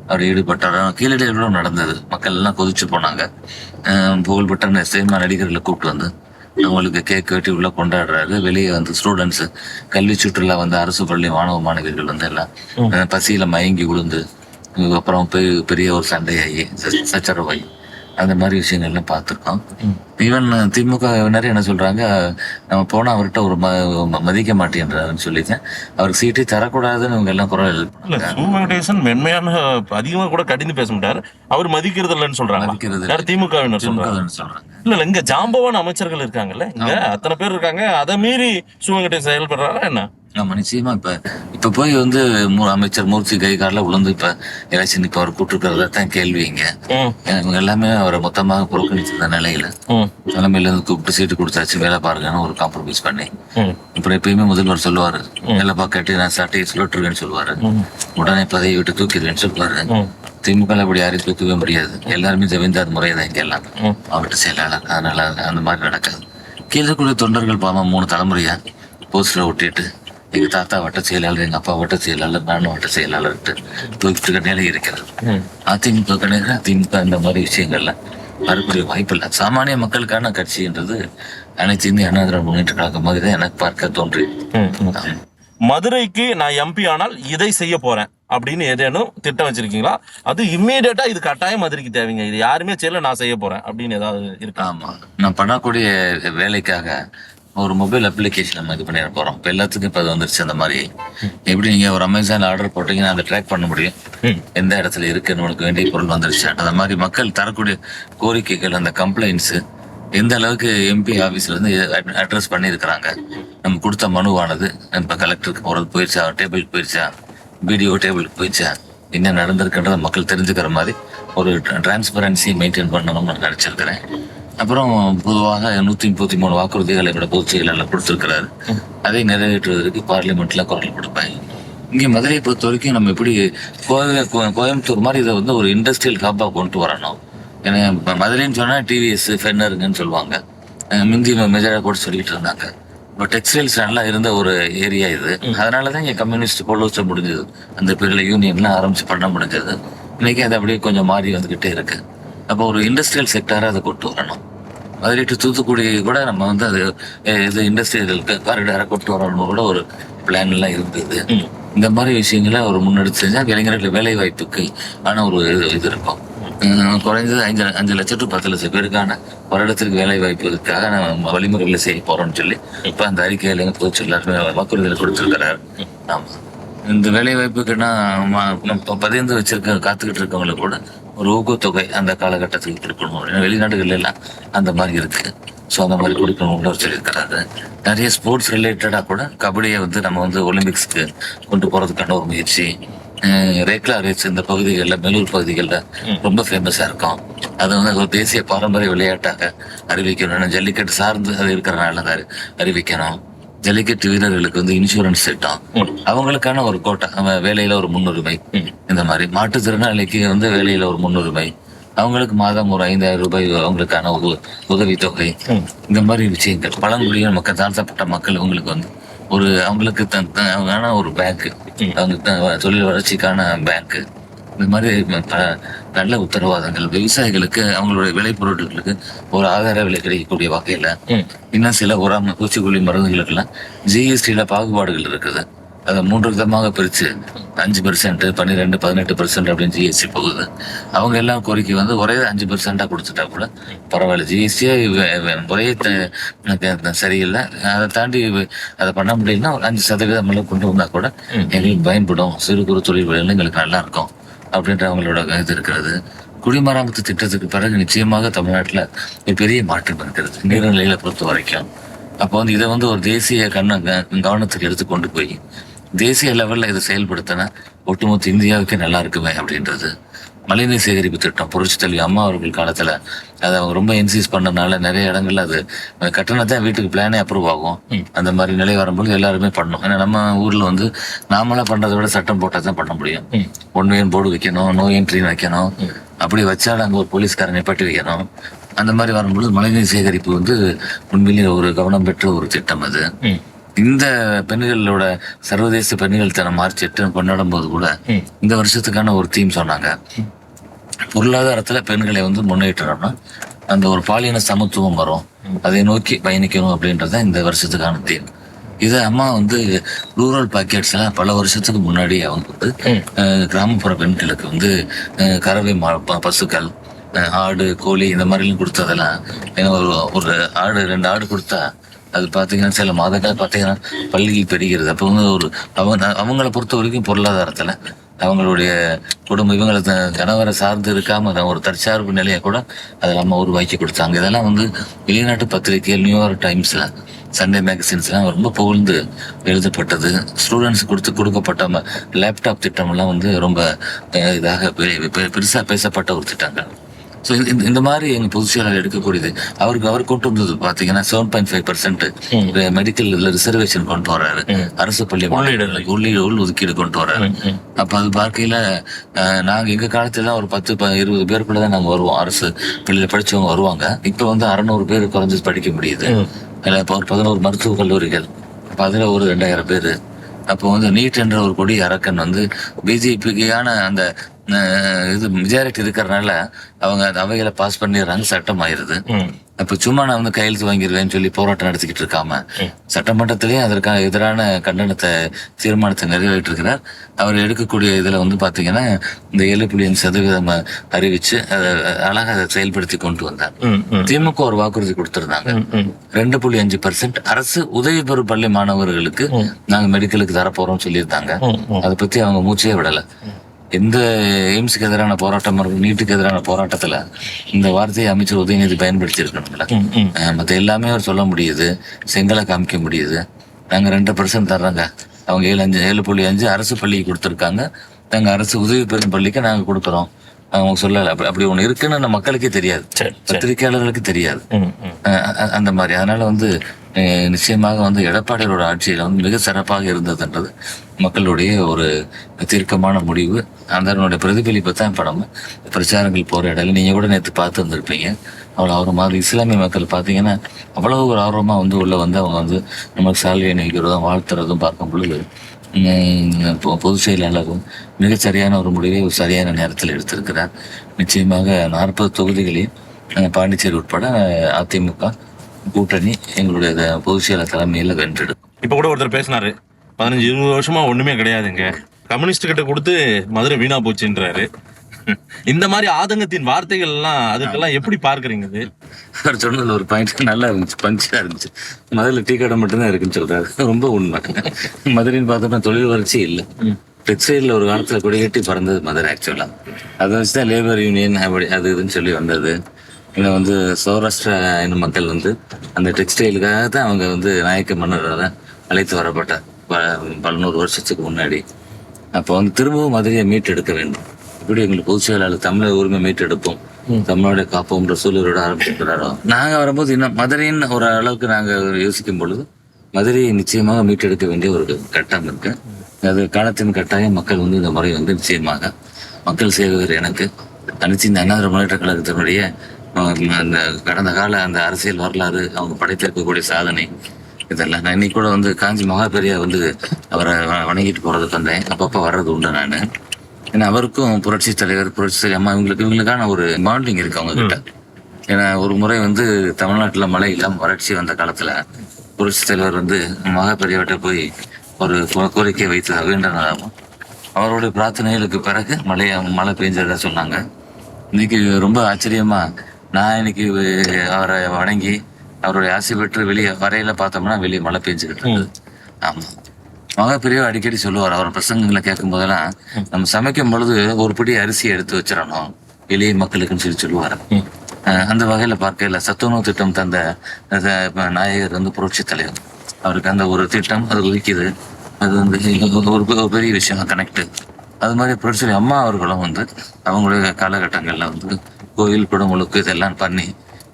அவர் ஈடுபட்டார். கீழடிகளும் நடந்தது, மக்கள் எல்லாம் கொதிச்சு போனாங்க. புகழ்பெற்ற சினிமா நடிகர்களை கூப்பிட்டு வந்து அவங்களுக்கு கேக் வெட்டி உள்ள கொண்டாடுறாரு. வெளியே வந்து ஸ்டூடெண்ட்ஸ் கல்வி சுற்றுலா வந்து அரசு பள்ளி மாணவ மாணவிகள் வந்து எல்லாம் பசியில மயங்கி விழுந்து அப்புறம் பெரிய ஒரு சண்டையாகி சச்சரவாகி அந்த மாதிரி விஷயங்கள்லாம் பார்த்துருக்கோம். ஈவன் திமுக நிறைய என்ன சொல்றாங்க, நம்ம போனா அவர்கிட்ட ஒரு மதிக்க மாட்டேன்றாருன்னு சொல்லிட்டேன். அவருக்கு சீட்டை தரக்கூடாதுன்னு இவங்க எல்லாம் குரல் வெங்கடேசன் மென்மையான அதிகமா கூட கடிந்து பேச மாட்டாரு, அவர் மதிக்கிறது இல்லைன்னு சொல்றாங்க திமுகவினர் சொல்றாங்க. இல்ல இங்க ஜாம்பவான் அமைச்சர்கள் இருக்காங்கல்ல, இங்க அத்தனை பேர் இருக்காங்க, அதை மீறி வெங்கடேசன் செயல்படுறாரா என்ன? ஆமா, நிச்சயமா. இப்ப போய் வந்து அமைச்சர் மூர்த்தி கை காலில் விழுந்து இப்ப எலெக்ஷன் இப்ப அவர் கூட்டிருக்கிறதா தான் கேள்விங்க. இவங்க எல்லாமே அவரை மொத்தமாக புறக்கணிச்சிருந்த நிலையில தலைமையில இருந்து கூப்பிட்டு சீட்டு கொடுத்தாச்சு, வேலை பாருங்கன்னு ஒரு காம்ப்ரமைஸ் பண்ணி இப்ப எப்பயுமே முதல்வர் சொல்லுவாரு, வேலை பார்க்கட்டு நான் சட்டையை சொல்லிட்டுருக்கேன்னு சொல்லுவாரு, உடனே பதவி விட்டு தூக்கிடுவேன்னு சொல்லுவாரு. திமுக அப்படி யாரையும் தூக்கவே முடியாது, எல்லாருமே ஜமீன்தார் முறையதான் இங்க எல்லாம் அவர்கிட்ட செயலாளர். அதனால அந்த மாதிரி நடக்காது. கீழே கூட தொண்டர்கள் பாவம் 3 தலைமுறையா போஸ்டரை ஒட்டிட்டு எங்க தாத்தா வட்ட செயலாளர், எங்க அப்பா வட்ட செயலாளர், நானும் வட்ட செயலாளர்ட்டு தூக்கிட்டு நிலை இருக்கிறது. அதிமுக கிடையாது. அதிமுக இந்த மாதிரி விஷயங்கள்ல வரக்கூடிய வாய்ப்பு இல்லை. சாமானிய மக்களுக்கான கட்சின்றது அனைத்து இந்திய அண்ணா திராவிட முன்னேற்ற கழகம் மாதிரி தான் எனக்கு பார்க்க தோன்றி. மதுரைக்கு நான் MP ஆனால் இதை செய்ய போறேன் அப்படின்னு ஏதேனும் திட்டம் வச்சிருக்கீங்களா? அது இம்மீடியட்டா இது கட்டாயம் மதுரைக்கு தேவைங்க, இது யாருமே செய்யல, நான் செய்ய போறேன் அப்படின்னு ஏதாவது இருக்கு? ஆமா, நான் பண்ணக்கூடிய வேலைக்காக ஒரு மொபைல் அப்ளிகேஷன் நம்ம இது பண்ணிட போறோம். இப்போ எல்லாத்துக்கும் இப்போ அது வந்துருச்சு. அந்த மாதிரி எப்படி நீங்க ஒரு அமேசான் ஆர்டர் போட்டீங்கன்னா அதை ட்ராக் பண்ண முடியும், எந்த இடத்துல இருக்குன்னு உனக்கு வேண்டிய பொருள் வந்துருச்சு. அந்த மாதிரி மக்கள் தரக்கூடிய கோரிக்கைகள், அந்த கம்ப்ளைண்ட்ஸ் எந்த அளவுக்கு MP ஆஃபீஸ்ல இருந்து அட்ரஸ் பண்ணியிருக்கிறாங்க, நம்ம கொடுத்த மனுவானது இப்போ கலெக்டருக்கு போறது போயிடுச்சா, டேபிளுக்கு போயிடுச்சா, BDO டேபிளுக்கு போயிடுச்சா, என்ன நடந்திருக்குன்றத மக்கள் தெரிஞ்சுக்கிற மாதிரி ஒரு டிரான்ஸ்பரன்சி மெயின்டைன் பண்ணணும்னு நான் நினைச்சிருக்கிறேன். அப்புறம் பொதுவாக 133 வாக்குறுதிகளை விட பொதுச் செயலாளர் கொடுத்திருக்கிறாரு. அதை நிறைவேற்றுவதற்கு பார்லிமெண்ட்ல குரல் கொடுப்பேன். இங்கே மதுரையை பொறுத்த வரைக்கும் நம்ம எப்படி கோயம்புத்தூர் மாதிரி இதை வந்து ஒரு இண்டஸ்ட்ரியல் ஹப்பா கொண்டு வரணும். ஏன்னா மதுரைன்னு சொன்னா TVS ஃபென்னருங்கன்னு சொல்லுவாங்க, முந்தி மெஜரா கூட சொல்லிட்டு இருந்தாங்க. இப்போ டெக்ஸ்டைல்ஸ் நல்லா இருந்த ஒரு ஏரியா இது. அதனாலதான் இங்க கம்யூனிஸ்ட் கொள்ள முடிஞ்சது, அந்த பேர்ல யூனியன்லாம் ஆரம்பிச்சு பண்ண முடிஞ்சது. இன்னைக்கு அது அப்படியே கொஞ்சம் மாறி வந்துகிட்டே இருக்கு. அப்போ ஒரு இண்டஸ்ட்ரியல் செக்டரை அதை கொண்டு வரணும். மதுரை டு தூத்துக்குடி கூட நம்ம வந்து அது இது இண்டஸ்ட்ரியல் காரிடாரை கொண்டு வரணும் கூட ஒரு பிளான் எல்லாம் இருந்தது. இந்த மாதிரி விஷயங்களை ஒரு முன்னெடுத்து செஞ்சா இளைஞர்கள் வேலை வாய்ப்புக்கு ஆன ஒரு இது இருக்கும். குறைஞ்சது 5 லட்சம் டு 10 லட்சம் பேருக்கான வருடத்திற்கு வேலை வாய்ப்புக்காக நம்ம வழிமுறைகளை செய்ய போறோம்னு சொல்லி இப்ப அந்த அறிக்கையில பொதுச் எல்லாருமே வாக்குறுதிகளை கொடுத்திருக்கிறார். ஆமா, இந்த வேலை வாய்ப்புக்குன்னா பதிந்து காத்துக்கிட்டு இருக்கவங்களுக்கு கூட ஒரு ஊக்கத்தொகை அந்த காலகட்டத்துக்கு கொடுக்கணும். ஏன்னா வெளிநாடுகள் எல்லாம் அந்த மாதிரி இருக்கு. ஸோ அந்த மாதிரி கொடுக்கணும்னு அவர் சொல்லியிருக்கிறாரு. நிறைய ஸ்போர்ட்ஸ் ரிலேட்டடாக கூட கபடியை வந்து நம்ம வந்து ஒலிம்பிக்ஸ்க்கு கொண்டு போகிறதுக்கான ஒரு முயற்சி. ரேக்லா ரேஸ் இந்த பகுதிகளில், மேலூர் பகுதிகளில் ரொம்ப ஃபேமஸாக இருக்கும். அதை வந்து ஒரு தேசிய பாரம்பரிய விளையாட்டாக அறிவிக்கணும். ஜல்லிக்கட்டு சார்ந்து அது இருக்கிறனால அதை அறிவிக்கணும். ஜல்லிக்கட்டு வீரர்களுக்கு வந்து இன்சூரன்ஸ் திட்டம், அவங்களுக்கான ஒரு கோட்டா, வேலையில ஒரு முன்னுரிமை. இந்த மாதிரி மாற்றுத்திறனாளிக்கு வந்து வேலையில ஒரு முன்னுரிமை, அவங்களுக்கு மாதம் ஒரு 5,000 ரூபாய் அவங்களுக்கான உதவித்தொகை. இந்த மாதிரி விஷயங்கள் பழங்குடியின மக்கள், தாழ்த்தப்பட்ட மக்கள், அவங்களுக்கு வந்து ஒரு அவங்களுக்கு அவங்களான ஒரு பேங்க், அவங்க தொழில் வளர்ச்சிக்கான பேங்க், இந்த மாதிரி நல்ல உத்தரவாதங்கள். விவசாயிகளுக்கு அவங்களுடைய விளைபொருட்களுக்கு ஒரு ஆதார விலை கிடைக்கக்கூடிய வகையில இன்னும் சில உரம், பூச்சிக்கொல்லி மருந்துகளுக்கெல்லாம் ஜிஎஸ்டியில பாகுபாடுகள் இருக்குது. அதை 3 விதமாக பிரிச்சு 5%, 12%, 18% அப்படின்னு ஜிஎஸ்டி போகுது. அவங்க எல்லாம் கோரிக்கை வந்து ஒரே 5% கொடுத்துட்டா கூட பரவாயில்ல. ஜிஎஸ்டியே ஒரே சரியில்லை, அதை தாண்டி அதை பண்ண முடியலன்னா 5% கொண்டு வந்தா கூட எங்களுக்கு பயன்படும். சிறு குறு தொழில் எங்களுக்கு நல்லா இருக்கும் அப்படின்ற அவங்களோட இது இருக்கிறது. குடிமராமத்து திட்டத்துக்கு பிறகு நிச்சயமாக தமிழ்நாட்டில் பெரிய மாற்றம் இருக்கிறது நீர்நிலைகளை பொறுத்த வரைக்கும். அப்போ வந்து இதை வந்து ஒரு தேசிய கவனத்துக்கு எடுத்து கொண்டு போய் தேசிய லெவலில் இதை செயல்படுத்தினா ஒட்டுமொத்த இந்தியாவுக்கே நல்லா இருக்குமே அப்படின்றது. மழைநீர் சேகரிப்பு திட்டம் புரட்சி தலைவி அம்மா அவர்கள் காலத்தில் அதை அவங்க ரொம்ப இன்சிஸ் பண்ணனால நிறைய இடங்கள்ல அது கட்டணத்தான் வீட்டுக்கு பிளானே அப்ரூவ் ஆகும். அந்த மாதிரி நிலை வரும்போது எல்லாருமே பண்ணணும். ஏன்னா நம்ம ஊர்ல வந்து நாமளா பண்றதை விட சட்டம் போட்டால் தான் பண்ண முடியும். 1 வேன் போர்டு வைக்கணும், நோ என்ட்ரின்னு வைக்கணும். அப்படி வச்சாலும் அங்கே ஒரு போலீஸ்காரனை நிப்பாட்டி வைக்கணும். அந்த மாதிரி வரும்பொழுது மழைநீர் சேகரிப்பு வந்து உண்மையிலேயே ஒரு கவனம் பெற்ற ஒரு திட்டம் அது. இந்த பெண்களோட சர்வதேச பெண்கள் தினம் மார்ச் 8 கொண்டாடும் போது கூட இந்த வருஷத்துக்கான ஒரு தீம் சொன்னாங்க. பொருளாதாரத்துல பெண்களை வந்து முன்னேற்றணும்னா அந்த ஒரு பாலின சமத்துவம் வரும், அதை நோக்கி பயணிக்கணும் அப்படின்றத இந்த வருஷத்துக்கான தீம். இதை அம்மா வந்து ரூரல் பாக்கெட்ஸ் எல்லாம் பல வருஷத்துக்கு முன்னாடி அவங்க வந்து கிராமப்புற பெண்களுக்கு வந்து கறவை பசுக்கள், ஆடு, கோழி இந்த மாதிரிலாம் கொடுத்ததெல்லாம், ஏன்னா ஒரு ஆடு 2 ஆடு கொடுத்தா அது பார்த்தீங்கன்னா சில மாதங்கள் பார்த்தீங்கன்னா பள்ளியில் பெறுகிறது. அப்போ வந்து ஒரு அவங்களை பொறுத்த வரைக்கும் பொருளாதாரத்தில் அவங்களுடைய குடும்பம் இவங்களை கணவரை சார்ந்து இருக்காம ஒரு தற்சார்பு நிலையை கூட அதை நம்ம உருவாக்கி கொடுத்தாங்க. இதெல்லாம் வந்து வெளிநாட்டு பத்திரிகை, நியூயார்க் டைம்ஸ்ல, சண்டே மேகசின்ஸ்லாம் ரொம்ப புகழ்ந்து எழுதப்பட்டது. ஸ்டூடெண்ட்ஸ் கொடுக்கப்பட்ட லேப்டாப் திட்டம்லாம் வந்து ரொம்ப இதாக பெருசாக பேசப்பட்ட ஒரு திட்டங்கள். ஸோ இந்த மாதிரி எங்கள் பொதுச் செயலாளர் எடுக்கக்கூடியது. அவர் கொண்டு வந்தது பார்த்தீங்கன்னா 7.5% மெடிக்கல் ரிசர்வேஷன் கொண்டு வர்றாரு. அரசு பள்ளி உள் ஒதுக்கீடு கொண்டு வர்றாரு. அப்போ அது பார்க்கையில் நாங்கள் எங்கள் காலத்துல ஒரு 10-20 பேருக்குள்ள தான் நாங்கள் வருவோம். அரசு பள்ளியில் படித்தவங்க வருவாங்க. இப்போ வந்து 600 பேர் குறைஞ்சி படிக்க முடியுது. அதில் இப்போ ஒரு 11 மருத்துவக் கல்லூரிகள், அப்போ அதில் ஒரு 2000 பேர். அப்போ வந்து நீட் என்ற ஒரு கொடி அரக்கன் வந்து பிஜேபிக்கான அந்த இது மெஜாரிட்டி இருக்கிறதுனால அவங்க அவைகளை பாஸ் பண்ணிடுறாங்க, சட்டம் ஆயிருது. அப்ப சும்மா நான் வந்து கையெழுத்து வாங்கிடுவேன்னு சொல்லி போராட்டம் நடத்திக்கிட்டு இருக்காம சட்டமன்றத்திலேயே அதற்கான எதிரான கண்டனத்தை தீர்மானத்தை நிறைவேற்றிருக்கிறார். அவர் எடுக்கக்கூடிய இதுல வந்து பாத்தீங்கன்னா இந்த 7.5% அறிவிச்சு அதை அழகாக அதை செயல்படுத்தி கொண்டு வந்தார். திமுக ஒரு வாக்குறுதி கொடுத்திருந்தாங்க, 2.5% அரசு உதவி பெறும் பள்ளி மாணவர்களுக்கு நாங்க மெடிக்கலுக்கு தரப்போறோம்னு சொல்லியிருந்தாங்க. அதை பத்தி அவங்க மூச்சே விடல. எந்த எய்ம்ஸுக்கு எதிரான போராட்டம், நீட்டுக்கு எதிரான போராட்டத்துல இந்த வார்த்தையை அமைச்சர் உதயநிதி பயன்படுத்தி இருக்கணும்ல. மற்ற எல்லாமே அவர் சொல்ல முடியுது, செங்கலை காமிக்க முடியுது. நாங்க 2% தர்றாங்க, அவங்க 7.5 அரசு பள்ளிக்கு கொடுத்துருக்காங்க, நாங்க அரசு உதவி பெறும் பள்ளிக்கு நாங்க கொடுக்குறோம். அவங்க சொல்லல. அப்படி ஒண்ணு இருக்குன்னு மக்களுக்கே தெரியாது, பத்திரிகையாளர்களுக்கு தெரியாது. அந்த மாதிரி. அதனால வந்து நிச்சயமாக வந்து எடப்பாடியோட ஆட்சியில வந்து மிக சிறப்பாக இருந்ததுன்றது மக்களுடைய ஒரு தீர்க்கமான முடிவு. அதனுடைய பிரதிபலிப்பு தான் இப்ப நம்ம பிரச்சாரங்கள் போற இடையில நீங்க கூட நேற்று பார்த்து வந்திருப்பீங்க. அவ்வளோ ஆர்வமாக இஸ்லாமிய மக்கள் பார்த்தீங்கன்னா அவ்வளவு ஒரு ஆர்வமா வந்து உள்ள வந்து அவங்க வந்து நமக்கு சால்வை அணிவிக்கிறதும் வாழ்த்துறதும் பார்க்கும் பொழுது பொதுச் செயலாளரும் மிகச் சரியான ஒரு முடிவை ஒரு சரியான நேரத்தில் எடுத்திருக்கிறார். நிச்சயமாக 40 தொகுதிகளையும் பாண்டிச்சேரி உட்பட அதிமுக கூட்டணி எங்களுடைய பொதுச் செயலாளர் தலைமையில வென்றெடுக்கும். இப்ப கூட ஒருத்தர் பேசினாரு, 15-20 வருஷமா ஒண்ணுமே கிடையாதுங்க, கம்யூனிஸ்ட் கிட்ட கொடுத்து மதுரை வீணா போச்சுன்றாரு. இந்த மாதிரி ஆதங்கத்தின் வார்த்தைகள் எல்லாம் அதுக்கெல்லாம் எப்படி பார்க்கறீங்க? அவர் சொன்னதுல ஒரு பாயிண்ட் நல்லா இருந்துச்சு, பஞ்சா இருந்துச்சு. மதுரையில் டீ கடை மட்டும்தான் இருக்குன்னு சொல்றாரு. ரொம்ப உண்மை. மதுரைன்னு பார்த்தோம்னா தொழில் வளர்ச்சி இல்லை, டெக்ஸ்டைலில் ஒரு காலத்தில் கொடிகட்டி பறந்தது மதுரை ஆக்சுவலாக. அதை வச்சு தான் லேபர் யூனியன் அப்படி அது இதுன்னு சொல்லி வந்தது. இன்னும் வந்து சௌராஷ்டிரா இன மக்கள் வந்து அந்த டெக்ஸ்டைலுக்காக தான் அவங்க வந்து நாயக்க மன்னரால் அழைத்து வரப்பட்ட பல நூறு வருஷத்துக்கு முன்னாடி. அப்போ வந்து திரும்பவும் மதுரையை மீட்டெடுக்க வேண்டும். இப்படி எங்களுக்கு பொதுச் செயலாளர் தமிழர் உரிமை மீட்டெடுப்போம், தமிழோட காப்போம்ன்ற சூழலோட ஆரம்பிச்சிருக்கிறாரோ. நாங்கள் வரும்போது இன்னும் மதுரையின் ஒரு அளவுக்கு நாங்கள் யோசிக்கும் பொழுது மதுரையை நிச்சயமாக மீட்டெடுக்க வேண்டிய ஒரு கட்டம் இருக்கு. அது காலத்தின் கட்டாயம். மக்கள் வந்து இந்த முறை வந்து நிச்சயமாக மக்கள் சேவகர் எனக்கு அனைத்து இந்த அண்ணா முன்னேற்ற கழகத்தினுடைய அந்த கடந்த கால அந்த அரசியல் வரலாறு, அவங்க படைத்திருக்கக்கூடிய சாதனை, இதெல்லாம் நான் இன்னைக்கு கூட வந்து காஞ்சி மகாபெரியா வந்து அவரை வணங்கிட்டு போறதுக்கு வந்தேன். அப்பப்போ வர்றது உண்டு நான். ஏன்னா அவருக்கும் புரட்சி தலைவர் அம்மா இவங்களுக்கான ஒரு பாண்டிங் இருக்கு அவங்க கிட்ட. ஏன்னா ஒரு முறை வந்து தமிழ்நாட்டில் மழை இல்லாமல் வறட்சி வந்த காலத்துல புரட்சி தலைவர் வந்து மகாபெரியாவிட்ட போய் ஒரு கோரிக்கை வைத்து வேண்டதாகவும் அவருடைய பிரார்த்தனைகளுக்கு பிறகு மழை பெஞ்சதா சொன்னாங்க. இன்னைக்கு ரொம்ப ஆச்சரியமா நான் இன்னைக்கு அவரை வணங்கி அவருடைய ஆசை பெற்று வெளியே வரையில பார்த்தோம்னா வெளியே மழை பெஞ்சுக்கிட்டு. ஆமா, மகாபெரியா அடிக்கடி சொல்லுவார். அவர் பிரசங்கங்களை கேட்கும் போதெல்லாம் நம்ம சமைக்கும் பொழுது ஒரு பிடி அரிசியை எடுத்து வச்சிடணும் எளிய மக்களுக்குன்னு சொல்லி சொல்லுவார். அந்த வகையில பார்க்கல சத்துணவு திட்டம் தந்த நாயகர் வந்து புரட்சி தலைவர். அவருக்கு அந்த ஒரு திட்டம் அது ஒதுக்கிது. அது வந்து ஒரு பெரிய விஷயம் கனெக்ட். அது மாதிரி புரட்சி அம்மா அவர்களும் வந்து அவங்களுடைய காலகட்டங்கள்ல வந்து கோயில் குடமுழுக்கு இதெல்லாம் பண்ணி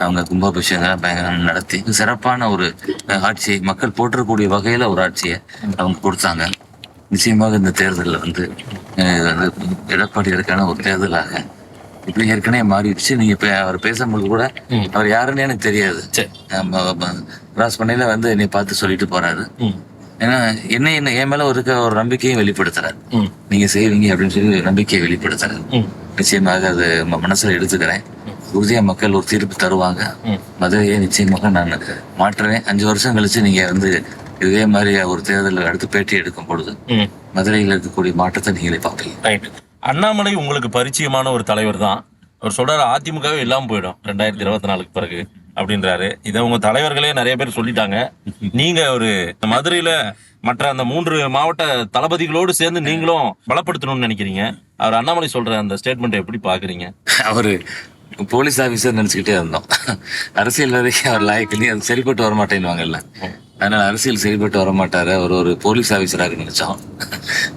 அவங்க கும்பாபிஷேகம் பயங்கரம் நடத்தி சிறப்பான ஒரு ஆட்சியை மக்கள் போற்றக்கூடிய வகையில ஒரு ஆட்சியை அவங்க கொடுத்தாங்க. நிச்சயமாக இந்த தேர்தலில் வந்து எடப்பாடியாருக்கான ஒரு தேர்தலாக இப்படி ஏற்கனவே மாறிடுச்சு. நீங்க அவர் பேசும்போது கூட அவர் யாருன்னு எனக்கு தெரியாது. கிராஸ் பண்ணையில வந்து என்னை பார்த்து சொல்லிட்டு போறாரு. ஏன்னா என்ன என் மேல ஒரு நம்பிக்கையும் வெளிப்படுத்துறாரு. நீங்க செய்வீங்க அப்படின்னு சொல்லி நம்பிக்கையை வெளிப்படுத்துறாரு. நிச்சயமாக அது மனசுல எடுத்துக்கிறேன். உறுதியா மக்கள் ஒரு தீர்ப்பு தருவாங்க. மதுரையை நிச்சயமாக நான் மாற்றுறேன். 5 வருஷம் கழிச்சு நீங்க வந்து இதே மாதிரி ஒரு தேர்தல் அடுத்து பேட்டி எடுக்கும் பொழுது மதுரையில் இருக்கக்கூடிய மாற்றத்தை நீங்களே பார்ப்பீங்க. அண்ணாமலை உங்களுக்கு பரிச்சயமான ஒரு தலைவர் தான். அவர் சொல்றாரு அதிமுகவே இல்லாம போயிடும் 2024 பிறகு அப்படின்றாரு. இதை உங்க தலைவர்களே நிறைய பேர் சொல்லிட்டாங்க. நீங்க ஒரு மதுரையில மற்ற அந்த 3 மாவட்ட தளபதிகளோடு சேர்ந்து நீங்களும் பலப்படுத்தணும்னு நினைக்கிறீங்க. அவர் அண்ணாமலை சொல்ற அந்த ஸ்டேட்மெண்ட்டை எப்படி பாக்குறீங்க? அவரு போலீஸ் ஆபீசர் நினைச்சுக்கிட்டே இருந்தோம். அரசியல் வரைக்கும் அவர் லாய்க்கு அது சரிப்பட்டு வரமாட்டேன்னுவாங்கல்ல. அதனால அரசியல் சரிப்பட்டு வரமாட்டாரு. அவர் ஒரு போலீஸ் ஆபீசராக நினைச்சோம்.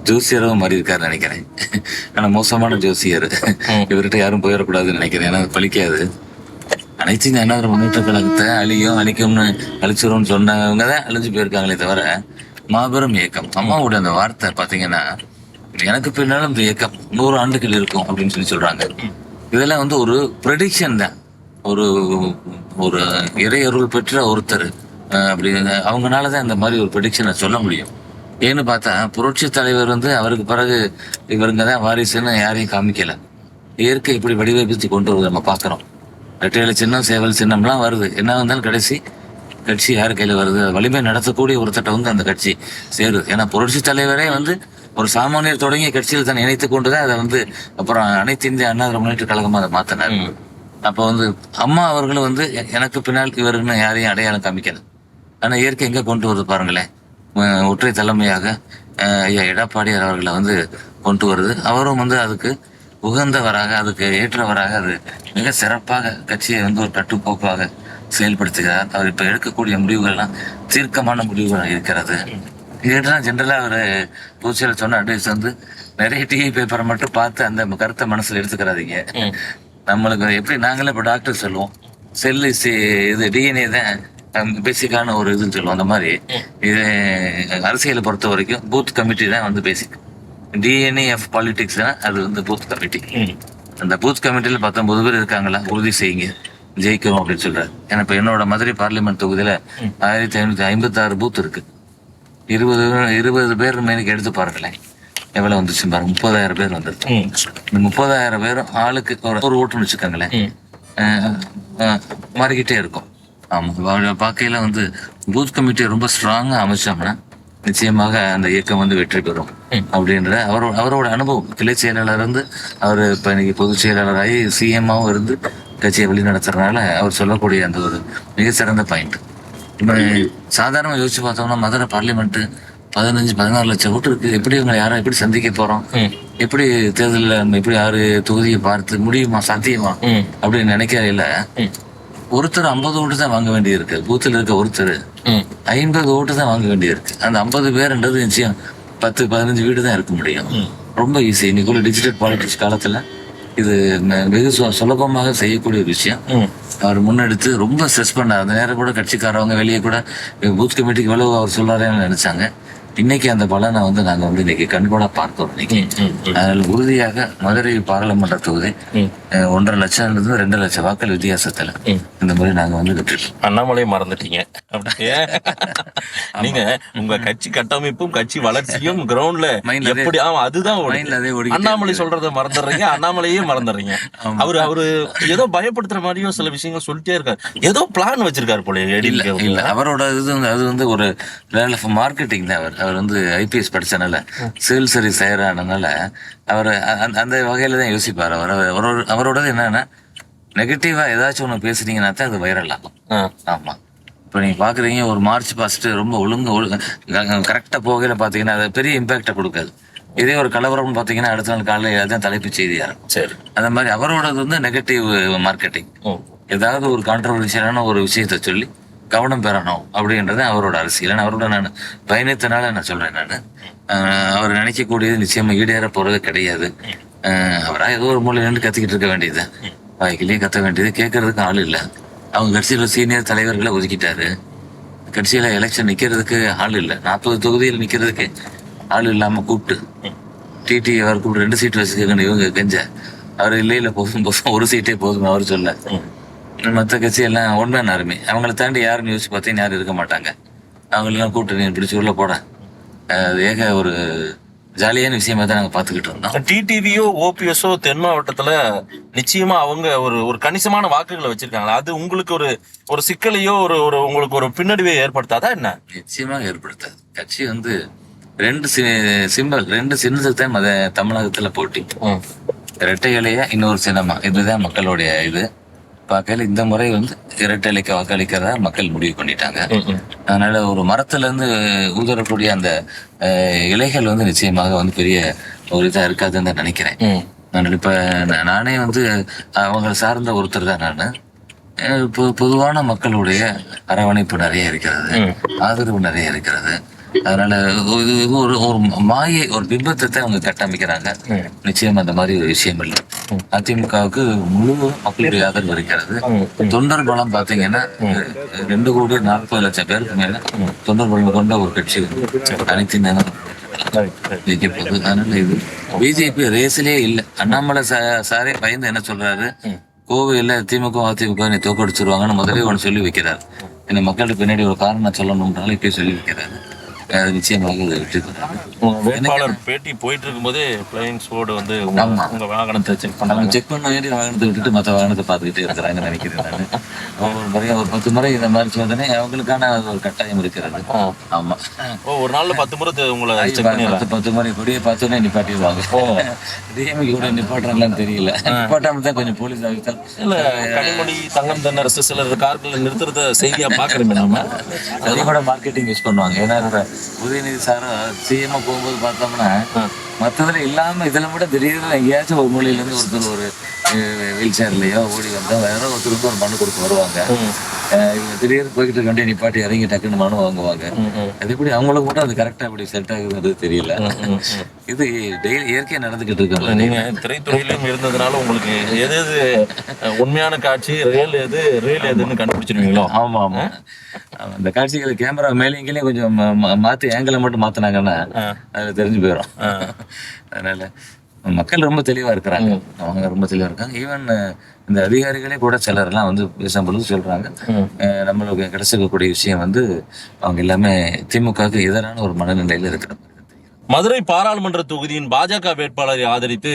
ஜோசியரும் மாறி இருக்காரு நினைக்கிறேன். ஆனா மோசமான ஜோசியர். இவர்கிட்ட யாரும் போயிடக்கூடாதுன்னு நினைக்கிறேன். ஏன்னா பழிக்காது. அனைத்து இந்த அண்ணா முன்னேற்ற கழகத்தை அழிக்கும்னு அழிச்சிரும்னு சொன்னவங்க தான் அழிஞ்சு போயிருக்காங்களே தவிர மாபெரும் இயக்கம். அம்மாவோட அந்த வார்த்தை பாத்தீங்கன்னா எனக்கு பின்னாலும் இந்த இயக்கம் 100 ஆண்டுகள் இருக்கும் அப்படின்னு சொல்லி சொல்றாங்க. இதெல்லாம் வந்து ஒரு ப்ரெடிக்ஷன் தான். ஒரு இறையருள் பெற்ற ஒருத்தர் அப்படி அவங்கனாலதான் இந்த மாதிரி ஒரு ப்ரெடிக்ஷனை சொல்ல முடியும். ஏன்னு பார்த்தா புரட்சி தலைவர் வந்து அவருக்கு பிறகு இவருங்க தான் வாரிசுன்னு யாரையும் காமிக்கல. இயற்கை இப்படி வடிவமைத்து கொண்டு வருது நம்ம பாக்குறோம். ரெட்டையில சின்னம் சேவல் சின்னம்லாம் வருது. என்ன வந்தாலும் கடைசி கட்சி யார் கையில வருது? வலிமை நடத்தக்கூடிய ஒருத்தட்ட வந்து அந்த கட்சி சேருது. ஏன்னா புரட்சி தலைவரே வந்து ஒரு சாமானியர் தொடங்கிய கட்சியில் தான் இணைத்து கொண்டுதான் அதை வந்து அப்புறம் அனைத்து இந்திய அண்ணா முன்னேற்ற கழகமா அதை மாத்தினார். அப்ப வந்து அம்மா அவர்களும் வந்து எனக்கு பின்னால் இவருன்னு யாரையும் அடையாளம் காமிக்கல. ஆனா இயற்கை எங்க கொண்டு வருது பாருங்களேன். ஒற்றை தலைமையாக ஐயா எடப்பாடியார் அவர்களை வந்து கொண்டு வருது. அவரும் வந்து அதுக்கு உகந்தவராக அதுக்கு ஏற்றவராக அது மிக சிறப்பாக கட்சியை வந்து ஒரு கட்டுக்கோப்பாக செயல்படுத்துகிறார். அவர் இப்ப எடுக்கக்கூடிய முடிவுகள்லாம் தீர்க்கமான முடிவுகள் இருக்கிறது. இதெல்லாம் ஜென்ரலா ஒரு பூச்சியில சொன்ன அட்வைஸ் வந்து நிறைய டிவி பேப்பரை மட்டும் பார்த்து அந்த கருத்தை மனசுல எடுத்துக்கிறாதீங்க. நம்மளுக்கு எப்படி நாங்களே இப்ப டாக்டர் சொல்லுவோம் செல்லு இது டிஎன்ஏ தான் பேசிக்கான ஒரு இதுன்னு சொல்லுவோம். அந்த மாதிரி இது அரசியலை பொறுத்த வரைக்கும் பூத் கமிட்டி தான் வந்து பேசிக். டிஎன்ஏ ஆஃப் பாலிடிக்ஸ் தான் அது வந்து பூத் கமிட்டி. அந்த பூத் கமிட்டியில 19 பேர் இருக்காங்களா உறுதி செய்யுங்க ஜெயிக்கிறோம் அப்படின்னு சொல்றாரு. ஏன்னா இப்ப என்னோட மதுரை பார்லிமெண்ட் தொகுதியில 1556 பூத் இருக்கு. 20 பேர் மேலுக்கு எடுத்து பாருங்களேன் எவ்வளவு வந்துச்சு பாருங்க. 30,000 பேர் வந்துருக்கு. இந்த 30,000 பேரும் ஆளுக்கு ஒரு ஓட்டுன்னு வச்சுக்கோங்களேன் மாறிக்கிட்டே இருக்கும். ஆமா பார்க்கையில வந்து பூத் கமிட்டியை ரொம்ப ஸ்ட்ராங்கா அமைச்சோம்னா நிச்சயமாக அந்த இயக்கம் வந்து வெற்றி பெறும் அப்படின்ற அவரோட அனுபவம். கிளை செயலாளர் இருந்து அவர் இப்ப இன்னைக்கு பொதுச் செயலாளராகி சிஎம்மாவும் இருந்து கட்சியை வழி நடத்துறதுனால அவர் சொல்லக்கூடிய அந்த ஒரு மிக சிறந்த பாயிண்ட். சாதாரண யோசிச்சு பார்த்தோம்னா மதுரை பார்லிமெண்ட் 15-16 லட்சம் ஓட்டு இருக்கு. எப்படி இவங்க யாரை எப்படி சந்திக்க போறோம், எப்படி தேர்தலில் நம்ம எப்படி யாரு தொகுதியை பார்த்து முடியுமா, சாத்தியமா அப்படின்னு நினைக்கையில ஒருத்தர் 50 ஓட்டு தான் வாங்க வேண்டியது இருக்கு. பூத்தில் இருக்க ஒருத்தர் 50 ஓட்டு தான் வாங்க வேண்டியது இருக்கு. அந்த 50 பேருன்றது நிச்சயம் 10-15 வீடு தான் இருக்க முடியும். ரொம்ப ஈஸி. இன்னைக்கு உள்ள டிஜிட்டல் பாலிடிக்ஸ் காலத்துல இது வெகு சுலபமாக செய்யக்கூடிய ஒரு விஷயம். அவர் முன்னெடுத்து ரொம்ப ஸ்ட்ரெஸ் பண்ணார். அந்த நேரம் கூட கட்சிக்காரவங்க வெளியே கூட பூத் கமிட்டிக்கு எவ்வளவு அவர் சொல்றாருன்னு நினைச்சாங்க. இன்னைக்கு அந்த பலனை நாங்க இன்னைக்கு கண்கூட பார்த்தோம். இன்னைக்கு அதில் உறுதியாக மதுரை பாராளுமன்ற தொகுதி 1.5 லட்சம் 2 லட்சம் வாக்கள் வித்தியாசத்துல இந்த முறை நாங்க வெற்றிட்டோம். அண்ணாமலையை மறந்துட்டீங்க அப்படியே. நீங்க உங்க கட்சி கட்டமைப்பும் கட்சி வளர்ச்சியும் கிரவுண்ட்ல எப்படி அதுதான் அண்ணாமலை சொல்றதை மறந்துடுறீங்க, அண்ணாமலையே மறந்துடுறீங்க. அவரு ஏதோ பயப்படுத்துற மாதிரியும் சில விஷயங்கள் சொல்லிட்டே இருக்காரு. ஏதோ பிளான் வச்சிருக்காரு போல. இல்ல அவரோட அது ஒரு மார்க்கெட்டிங் தான். அவர் ஐபிஎஸ் படிச்சனால சிவில் சர்வீஸ் தயாரானனால அவர் அந்த வகையில தான் யோசிப்பார். அவரோட என்னன்னா நெகட்டிவா ஏதாச்சும் ஒண்ணு பேசுனீங்கன்னா தான் அது வைரல் ஆகும். ஆமா, இப்ப நீங்க பாக்குறீங்க ஒரு மார்ச் பாஸ்ட் ரொம்ப ஒழுங்கு கரெக்டா போகையில பாத்தீங்கன்னா அது பெரிய இம்பாக்ட கொடுக்காது. இதே ஒரு கலவரம்னு பாத்தீங்கன்னா அடுத்த நாள் காலையில தான் தலைப்பு செய்தியா இருக்கும். சரி, அந்த மாதிரி அவரோடது நெகட்டிவ் மார்க்கெட்டிங். ஏதாவது ஒரு கான்ட்ரவர்சியலான ஒரு விஷயத்த சொல்லி கவனம் பெறணும் அப்படின்றது அவரோட அரசியல். அவரோட நான் பயணித்தனால நான் சொல்றேன். நான் அவர் நினைக்கக்கூடியது நிச்சயமா ஈடேற போறது கிடையாது. அவரா ஏதோ ஒரு மூலையில நின்று கத்திக்கிட்டு இருக்க வேண்டியது, வாய்க்கிலேயே கத்த வேண்டியது. கேட்கறதுக்கு ஆள் இல்லை. அவங்க கட்சியில சீனியர் தலைவர்களை ஒதுக்கிட்டாரு. கட்சியில எலெக்ஷன் நிக்கிறதுக்கு ஆள் இல்லை. 40 தொகுதியில் நிக்கிறதுக்கு ஆள் இல்லாம கூப்பிட்டு டிடி அவர் கூப்பிட்டு 2 சீட் வச்சுக்கணும் இவங்க கெஞ்ச. அவர் இல்லை போதும் ஒரு சீட்டே போதும் அவர் சொல்ல. மற்ற கட்சி எல்லாம் ஒன்மேன் ஆர்மி. அவங்கள தாண்டி யாருன்னு யோசிச்சு பார்த்தீங்கன்னா யாரும் இருக்க மாட்டாங்க. அவங்களெல்லாம் கூப்பிட்டு நீ பிடிச்சி உள்ள போட. ஏக ஒரு ஜாலியான விஷயமா தான் நாங்கள் பார்த்துக்கிட்டு இருந்தோம். டிடிவியோ ஓபிஎஸ்ஓ தென் மாவட்டத்துல நிச்சயமா அவங்க ஒரு கணிசமான வாக்குகளை வச்சிருக்காங்களா? அது உங்களுக்கு ஒரு சிக்கலையோ உங்களுக்கு ஒரு பின்னடைவை ஏற்படுத்தாதா என்ன? நிச்சயமாக ஏற்படுத்தாது. கட்சி 2 சிம்பல் 2 சின்னத்தை தமிழகத்துல போட்டி, இரட்டை இலையா இன்னொரு சின்னமா, இதுதான் மக்களுடைய இது பார்க்கல. இந்த முறை இரட்டை இலைக்கு வாக்களிக்கிறதா மக்கள் முடிவு பண்ணிட்டாங்க. அதனால ஒரு மரத்துல இருந்து ஊதரக்கூடிய அந்த இலைகள் நிச்சயமாக பெரிய ஒரு இதா இருக்காதுன்னு தான் நினைக்கிறேன். நான் இப்ப நானே அவங்க சார்ந்த ஒருத்தர் தான். நான் பொதுவான மக்களுடைய அரவணைப்பு நிறைய இருக்கிறது, ஆதரவு நிறைய இருக்கிறது. அதனால ஒரு மாயை ஒரு பிம்பத்தை அவங்க கட்டமைக்கிறாங்க. நிச்சயம் அந்த மாதிரி ஒரு விஷயம் இல்லை. அதிமுகவுக்கு முழு மக்களுடைய ஆதரவு இருக்கிறது. தொண்டர் பலம் பாத்தீங்கன்னா 2,40,00,000 பேருக்கு மேல தொண்டர் பலம் கொண்ட ஒரு கட்சி அனைத்து நேரம் ஜெயிக்க போகுது. அதனால இது பிஜேபி ரேஸ்லயே இல்லை. அண்ணாமலை சாரே பயந்து என்ன சொல்றாரு, கோவையில திமுக அதிமுக நீ தோக்கடிச்சிருவாங்கன்னு முதலே ஒன்று சொல்லி வைக்கிறாரு. இந்த மக்களுக்கு பின்னாடி ஒரு காரணம் சொல்லணும்ன்றாலும் இப்பயே சொல்லி வைக்கிறாரு. நிச்சயமாக வேட்பாளர் பேட்டி போயிட்டு இருக்கும்போதே பிளையிங் ஸ்குவாட் உங்க வாகனத்தை செக் பண்ண வேண்டிய வாகனத்தை விட்டுட்டு மற்ற வாகனத்தை பார்த்துக்கிட்டே இருக்கிறாங்க நினைக்கிறேன். நான் ஒரு 10 முறை இந்த மாதிரி சோதனை அவங்களுக்கான ஒரு கட்டாயம் இருக்கிறது. ஆமா, ஒரு நாள்ல 10 முறை உங்களை 10 முறை கொடியை பார்த்தோன்னே நிப்பாட்டிடுவாங்க. டிஎம்கே கூட நிப்பாட்டுறாங்களான்னு தெரியல. நிப்பாட்டாம தான் கொஞ்சம் போலீஸ் ஆகிட்டால் இல்ல கனிமொழி தங்கம் தென்னரசு சிலர் கார்கள் நிறுத்துறத செய்தியா பாக்குறோமே. நம்ம அதை கூட மார்க்கெட்டிங் யூஸ் பண்ணுவாங்க. ஏன்னா உதயநிதி சாரும் சிஎம் போகும்போது பார்த்தோம்னா மற்றதுல இல்லாம இதுல கூட திடீர்னு எங்கேயாச்சும் ஒரு மூலையில இருந்து ஒருத்தர் ஒரு வீல் சேர்லயோ ஓடி வந்தா வேற ஒருத்தருக்கு ஒரு மனு கொடுத்து வருவாங்க. திடீர்னு போய்கிட்டு இருக்க வேண்டிய நிப்பாட்டி இறங்கி டக்குன்னு மனு வாங்குவாங்க. அது எப்படி அவங்களுக்கு மட்டும் அது கரெக்டா அப்படி செட் ஆகுதுன்றது தெரியல. இது டெய்லி இயற்கையா நடந்துகிட்டு இருக்காங்க. நீங்க திரைத்துறையிலும் இருந்ததுனால உங்களுக்கு எது உண்மையான காட்சி ரியல் எதுன்னு கண்டுபிடிச்சிருவீங்களோ? ஆமா ஆமா, அந்த காட்சிகளை கேமரா மேலேயும் கொஞ்சம் மாத்தி ஏங்கில மட்டும் மாத்தினாங்கன்னா அது தெரிஞ்சு போயிடும். அதனால மக்கள் ரொம்ப தெளிவா இருக்கிறாங்க. அவங்க ரொம்ப தெளிவா இருக்காங்க. ஈவன் இந்த அதிகாரிகளே கூட சிலர் எல்லாம் பேசும்பொழுது சொல்றாங்க, நம்மளுக்கு கிடைச்சிருக்கக்கூடிய விஷயம் அவங்க எல்லாமே திமுகவுக்கு எதிரான ஒரு மனநிலையில இருக்கிற மாதிரி. மதுரை பாராளுமன்ற தொகுதியின் பாஜக வேட்பாளரை ஆதரித்து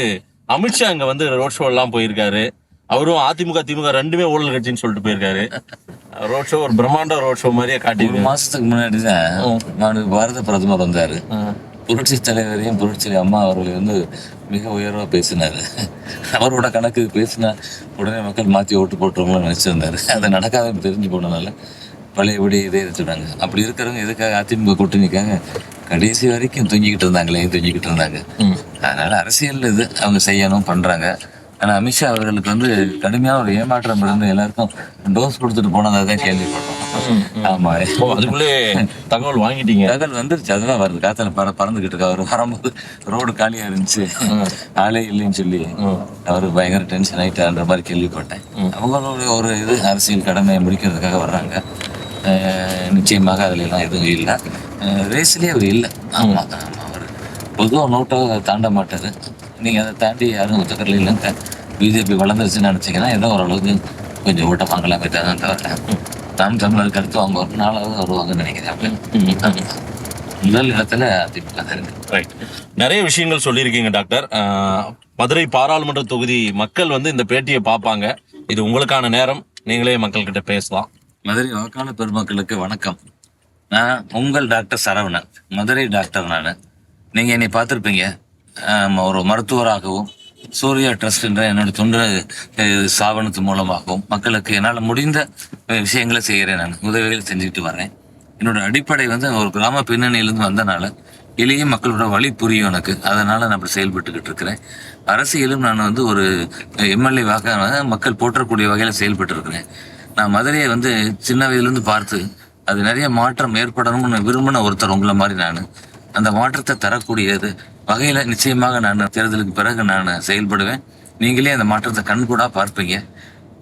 அமித்ஷா அங்க ரோட் ஷோ எல்லாம் போயிருக்காரு. அவரும் அதிமுக திமுக ரெண்டுமே ஊழல் கட்சின்னு சொல்லிட்டு போயிருக்காரு. ரோட் ஷோ ஒரு பிரம்மாண்ட ரோட் ஷோ மாதிரியே காட்டி. 1 மாசத்துக்கு முன்னாடிதான் பாரத பிரதமர் வந்தாரு. புரட்சி தலைவரையும் புரட்சி அம்மா அவர்களை மிக உயர்வா பேசினாரு. அவரோட கணக்கு பேசினா உடனே மக்கள் மாத்தி ஓட்டு போட்டுருவோம்னு நினைச்சிருந்தாரு. அது நடக்காத தெரிஞ்சு போனதுனால பழையபடி இதே எடுத்துட்டாங்க. அப்படி இருக்கிறவங்க எதுக்காக அதிமுக கூட்டணிக்காக கடைசி வரைக்கும் தூங்கிக்கிட்டு இருந்தாங்க. அதனால அரசியல் இது அவங்க செய்யணும் பண்றாங்க. ஆனா அமித்ஷா அவர்களுக்கு வந்து கடுமையான ஒரு ஏமாற்றம் இருந்து எல்லாருக்கும் டோஸ் கொடுத்துட்டு போனதா தான் கேள்விப்பட்டோம். ஆமா, அதுக்குள்ளே தகவல் வாங்கிட்டீங்க? தகவல் வந்துருச்சு, அதுதான் வருது. காத்துல பறந்துகிட்டு இருக்கா. அவர் வரும்போது ரோடு காலியா இருந்துச்சு, ஆளே இல்லைன்னு சொல்லி அவரு பயங்கர டென்ஷன் ஆயிட்டான்ற மாதிரி கேள்விப்பட்டேன். அவங்களோட ஒரு இது அரசியல் கடமையை முடிக்கிறதுக்காக வர்றாங்க. நிச்சயமாக அதுல எல்லாம் எதுவும் இல்லை, ரேஸ்லயே அவர் இல்லை. ஆமா, அவர் பொதுவாக நோட்டாக தாண்ட மாட்டாரு. நீங்க அதை தாண்டி யாரும் ஒத்துக்கல இல்லைங்க. பிஜேபி வளர்ந்துருச்சுன்னு நினைச்சீங்கன்னா ஏதோ ஓரளவுக்கு கொஞ்சம் ஓட்ட வாங்கலாமே தான் தவிர நாம் தமிழருக்கு அடுத்து அவங்க ஒரு நாளாவது வருவாங்கன்னு நினைக்கிறேன். முதல் இடத்துல அதிமுக தான் இருக்கு. ரைட், நிறைய விஷயங்கள் சொல்லியிருக்கீங்க டாக்டர். மதுரை பாராளுமன்ற தொகுதி மக்கள் வந்து இந்த பேட்டியை பார்ப்பாங்க. இது உங்களுக்கான நேரம், நீங்களே மக்கள் கிட்ட பேசலாம். மதுரை வாக்காளர் பெருமக்களுக்கு வணக்கம். நான் உங்கள் டாக்டர் சரவணன், மதுரை டாக்டர். நான் நீங்க என்னை பார்த்துருப்பீங்க. ஒரு மருத்துவராகவும் சூர்யா ட்ரஸ்ட் என்ற என்னோட தொண்டு ஸ்தாபனத்து மூலமாகவும் மக்களுக்கு என்னால் முடிந்த விஷயங்களை செய்கிறேன். நான் உதவிகள் செஞ்சுக்கிட்டு வரேன். என்னோட அடிப்படை வந்து ஒரு கிராம பின்னணியிலிருந்து வந்தனால எளிய மக்களோட வழி புரியும் எனக்கு. அதனால நான் அப்படி செயல்பட்டுக்கிட்டு இருக்கிறேன். அரசியலும் நான் வந்து ஒரு எம்எல்ஏ வாக்க மக்கள் போற்றக்கூடிய வகையில் செயல்பட்டு இருக்கிறேன். நான் மதுரையை வந்து சின்ன வயதுலேருந்து பார்த்து அது நிறைய மாற்றம் ஏற்படணும்னு விரும்பின ஒருத்தர் உங்களை மாதிரி. நான் அந்த மாற்றத்தை தரக்கூடியது வகையில நிச்சயமாக நான் தேர்தலுக்கு பிறகு நான் செயல்படுவேன். நீங்களே அந்த மாற்றத்தை கண்கூடா பார்ப்பீங்க.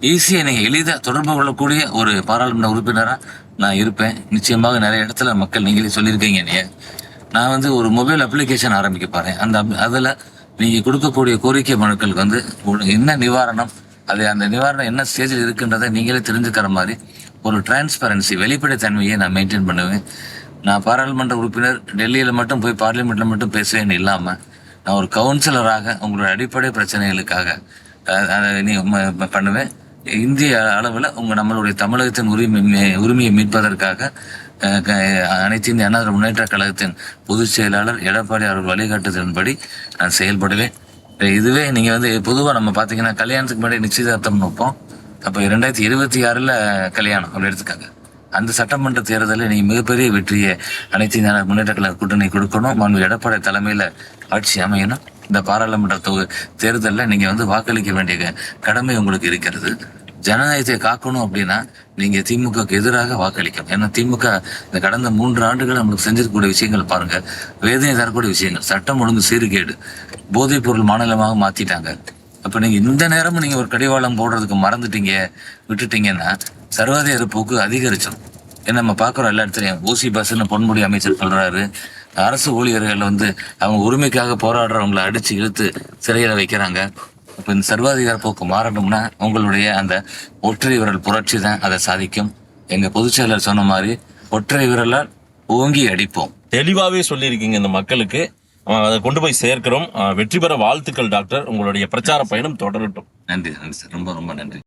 ஈஸியா நீங்க எளிதாக தொடர்பு கொள்ளக்கூடிய ஒரு பாராளுமன்ற உறுப்பினரா நான் இருப்பேன். நிச்சயமாக நிறைய இடத்துல மக்கள் நீங்களே சொல்லியிருக்கீங்க. நான் வந்து ஒரு மொபைல் அப்ளிகேஷன் ஆரம்பிக்க போறேன். அதுல நீங்க கொடுக்கக்கூடிய கோரிக்கை மனுக்களுக்கு வந்து என்ன நிவாரணம், அது அந்த நிவாரணம் என்ன ஸ்டேஜில் இருக்குன்றதை நீங்களே தெரிஞ்சுக்கிற மாதிரி ஒரு டிரான்ஸ்பரன்சி, வெளிப்படைத்தன்மையை நான் மெயின்டைன் பண்ணுவேன். நான் பாராளுமன்ற உறுப்பினர் டெல்லியில் மட்டும் போய் பார்லிமெண்ட்ல மட்டும் பேசுவேன்னு இல்லாமல் நான் ஒரு கவுன்சிலராக உங்களோட அடிப்படை பிரச்சனைகளுக்காக பண்ணுவேன். இந்திய அளவில் நம்மளுடைய தமிழகத்தின் உரிமையை மீட்பதற்காக அனைத்து இந்திய அண்ணா முன்னேற்ற கழகத்தின் பொதுச் செயலாளர் எடப்பாடி அவர்கள் வழிகாட்டுதலின்படி நான் செயல்படுவேன். இதுவே நீங்கள் வந்து பொதுவாக நம்ம பார்த்தீங்கன்னா கல்யாணத்துக்கு முன்னாடி நிச்சயதார்த்தம் வைப்போம். அப்போ 2026 கல்யாணம் அப்படி எடுத்துக்காங்க. அந்த சட்டமன்ற தேர்தலில் நீங்கள் மிகப்பெரிய வெற்றியை அனைத்து இந்திய முன்னேற்ற கழக கூட்டணி கொடுக்கணும். மாண்பு எடப்பாடி தலைமையில் ஆட்சி அமையணும். இந்த பாராளுமன்ற தேர்தலில் நீங்கள் வந்து வாக்களிக்க வேண்டிய கடமை உங்களுக்கு இருக்கிறது. ஜனநாயகத்தை காக்கணும் அப்படின்னா நீங்க திமுகவுக்கு எதிராக வாக்களிக்கணும். ஏன்னா திமுக இந்த கடந்த 3 ஆண்டுகள் நம்மளுக்கு செஞ்சிருக்கக்கூடிய விஷயங்கள் பாருங்க, வேதனை தரக்கூடிய விஷயங்கள். சட்டம் ஒழுங்கு சீர்கேடு, போதைப் பொருள் மாநிலமாக மாத்திட்டாங்க. அப்ப நீங்க இந்த நேரமும் நீங்க ஒரு கடிவாளம் போடுறதுக்கு மறந்துட்டீங்க, விட்டுட்டீங்கன்னா சர்வாதிகார போக்கு அதிகரிச்சிடும். ஏன்னா நம்ம பாக்குறோம் எல்லா இடத்துலயும் ஊசி பஸ்ன்னு பொன்முடி அமைச்சர் சொல்றாரு. அரசு ஊழியர்கள் வந்து அவங்க உரிமைக்காக போராடுறவங்களை அடிச்சு இழுத்து சிறையில வைக்கிறாங்க. இப்ப இந்த சர்வாதிகார போக்கு மாறணும்னா உங்களுடைய அந்த ஒற்றை விரல் புரட்சி தான் அதை சாதிக்கும். எங்க பொதுச் செயலர் சொன்ன மாதிரி ஒற்றை விரலால் ஓங்கி அடிப்போம். தெளிவாவே சொல்லியிருக்கீங்க. இந்த மக்களுக்கு அதை கொண்டு போய் சேர்க்கிறோம். வெற்றி பெற வாழ்த்துக்கள் டாக்டர். உங்களுடைய பிரச்சார பயணம் தொடரட்டும். நன்றி சார், ரொம்ப ரொம்ப நன்றி.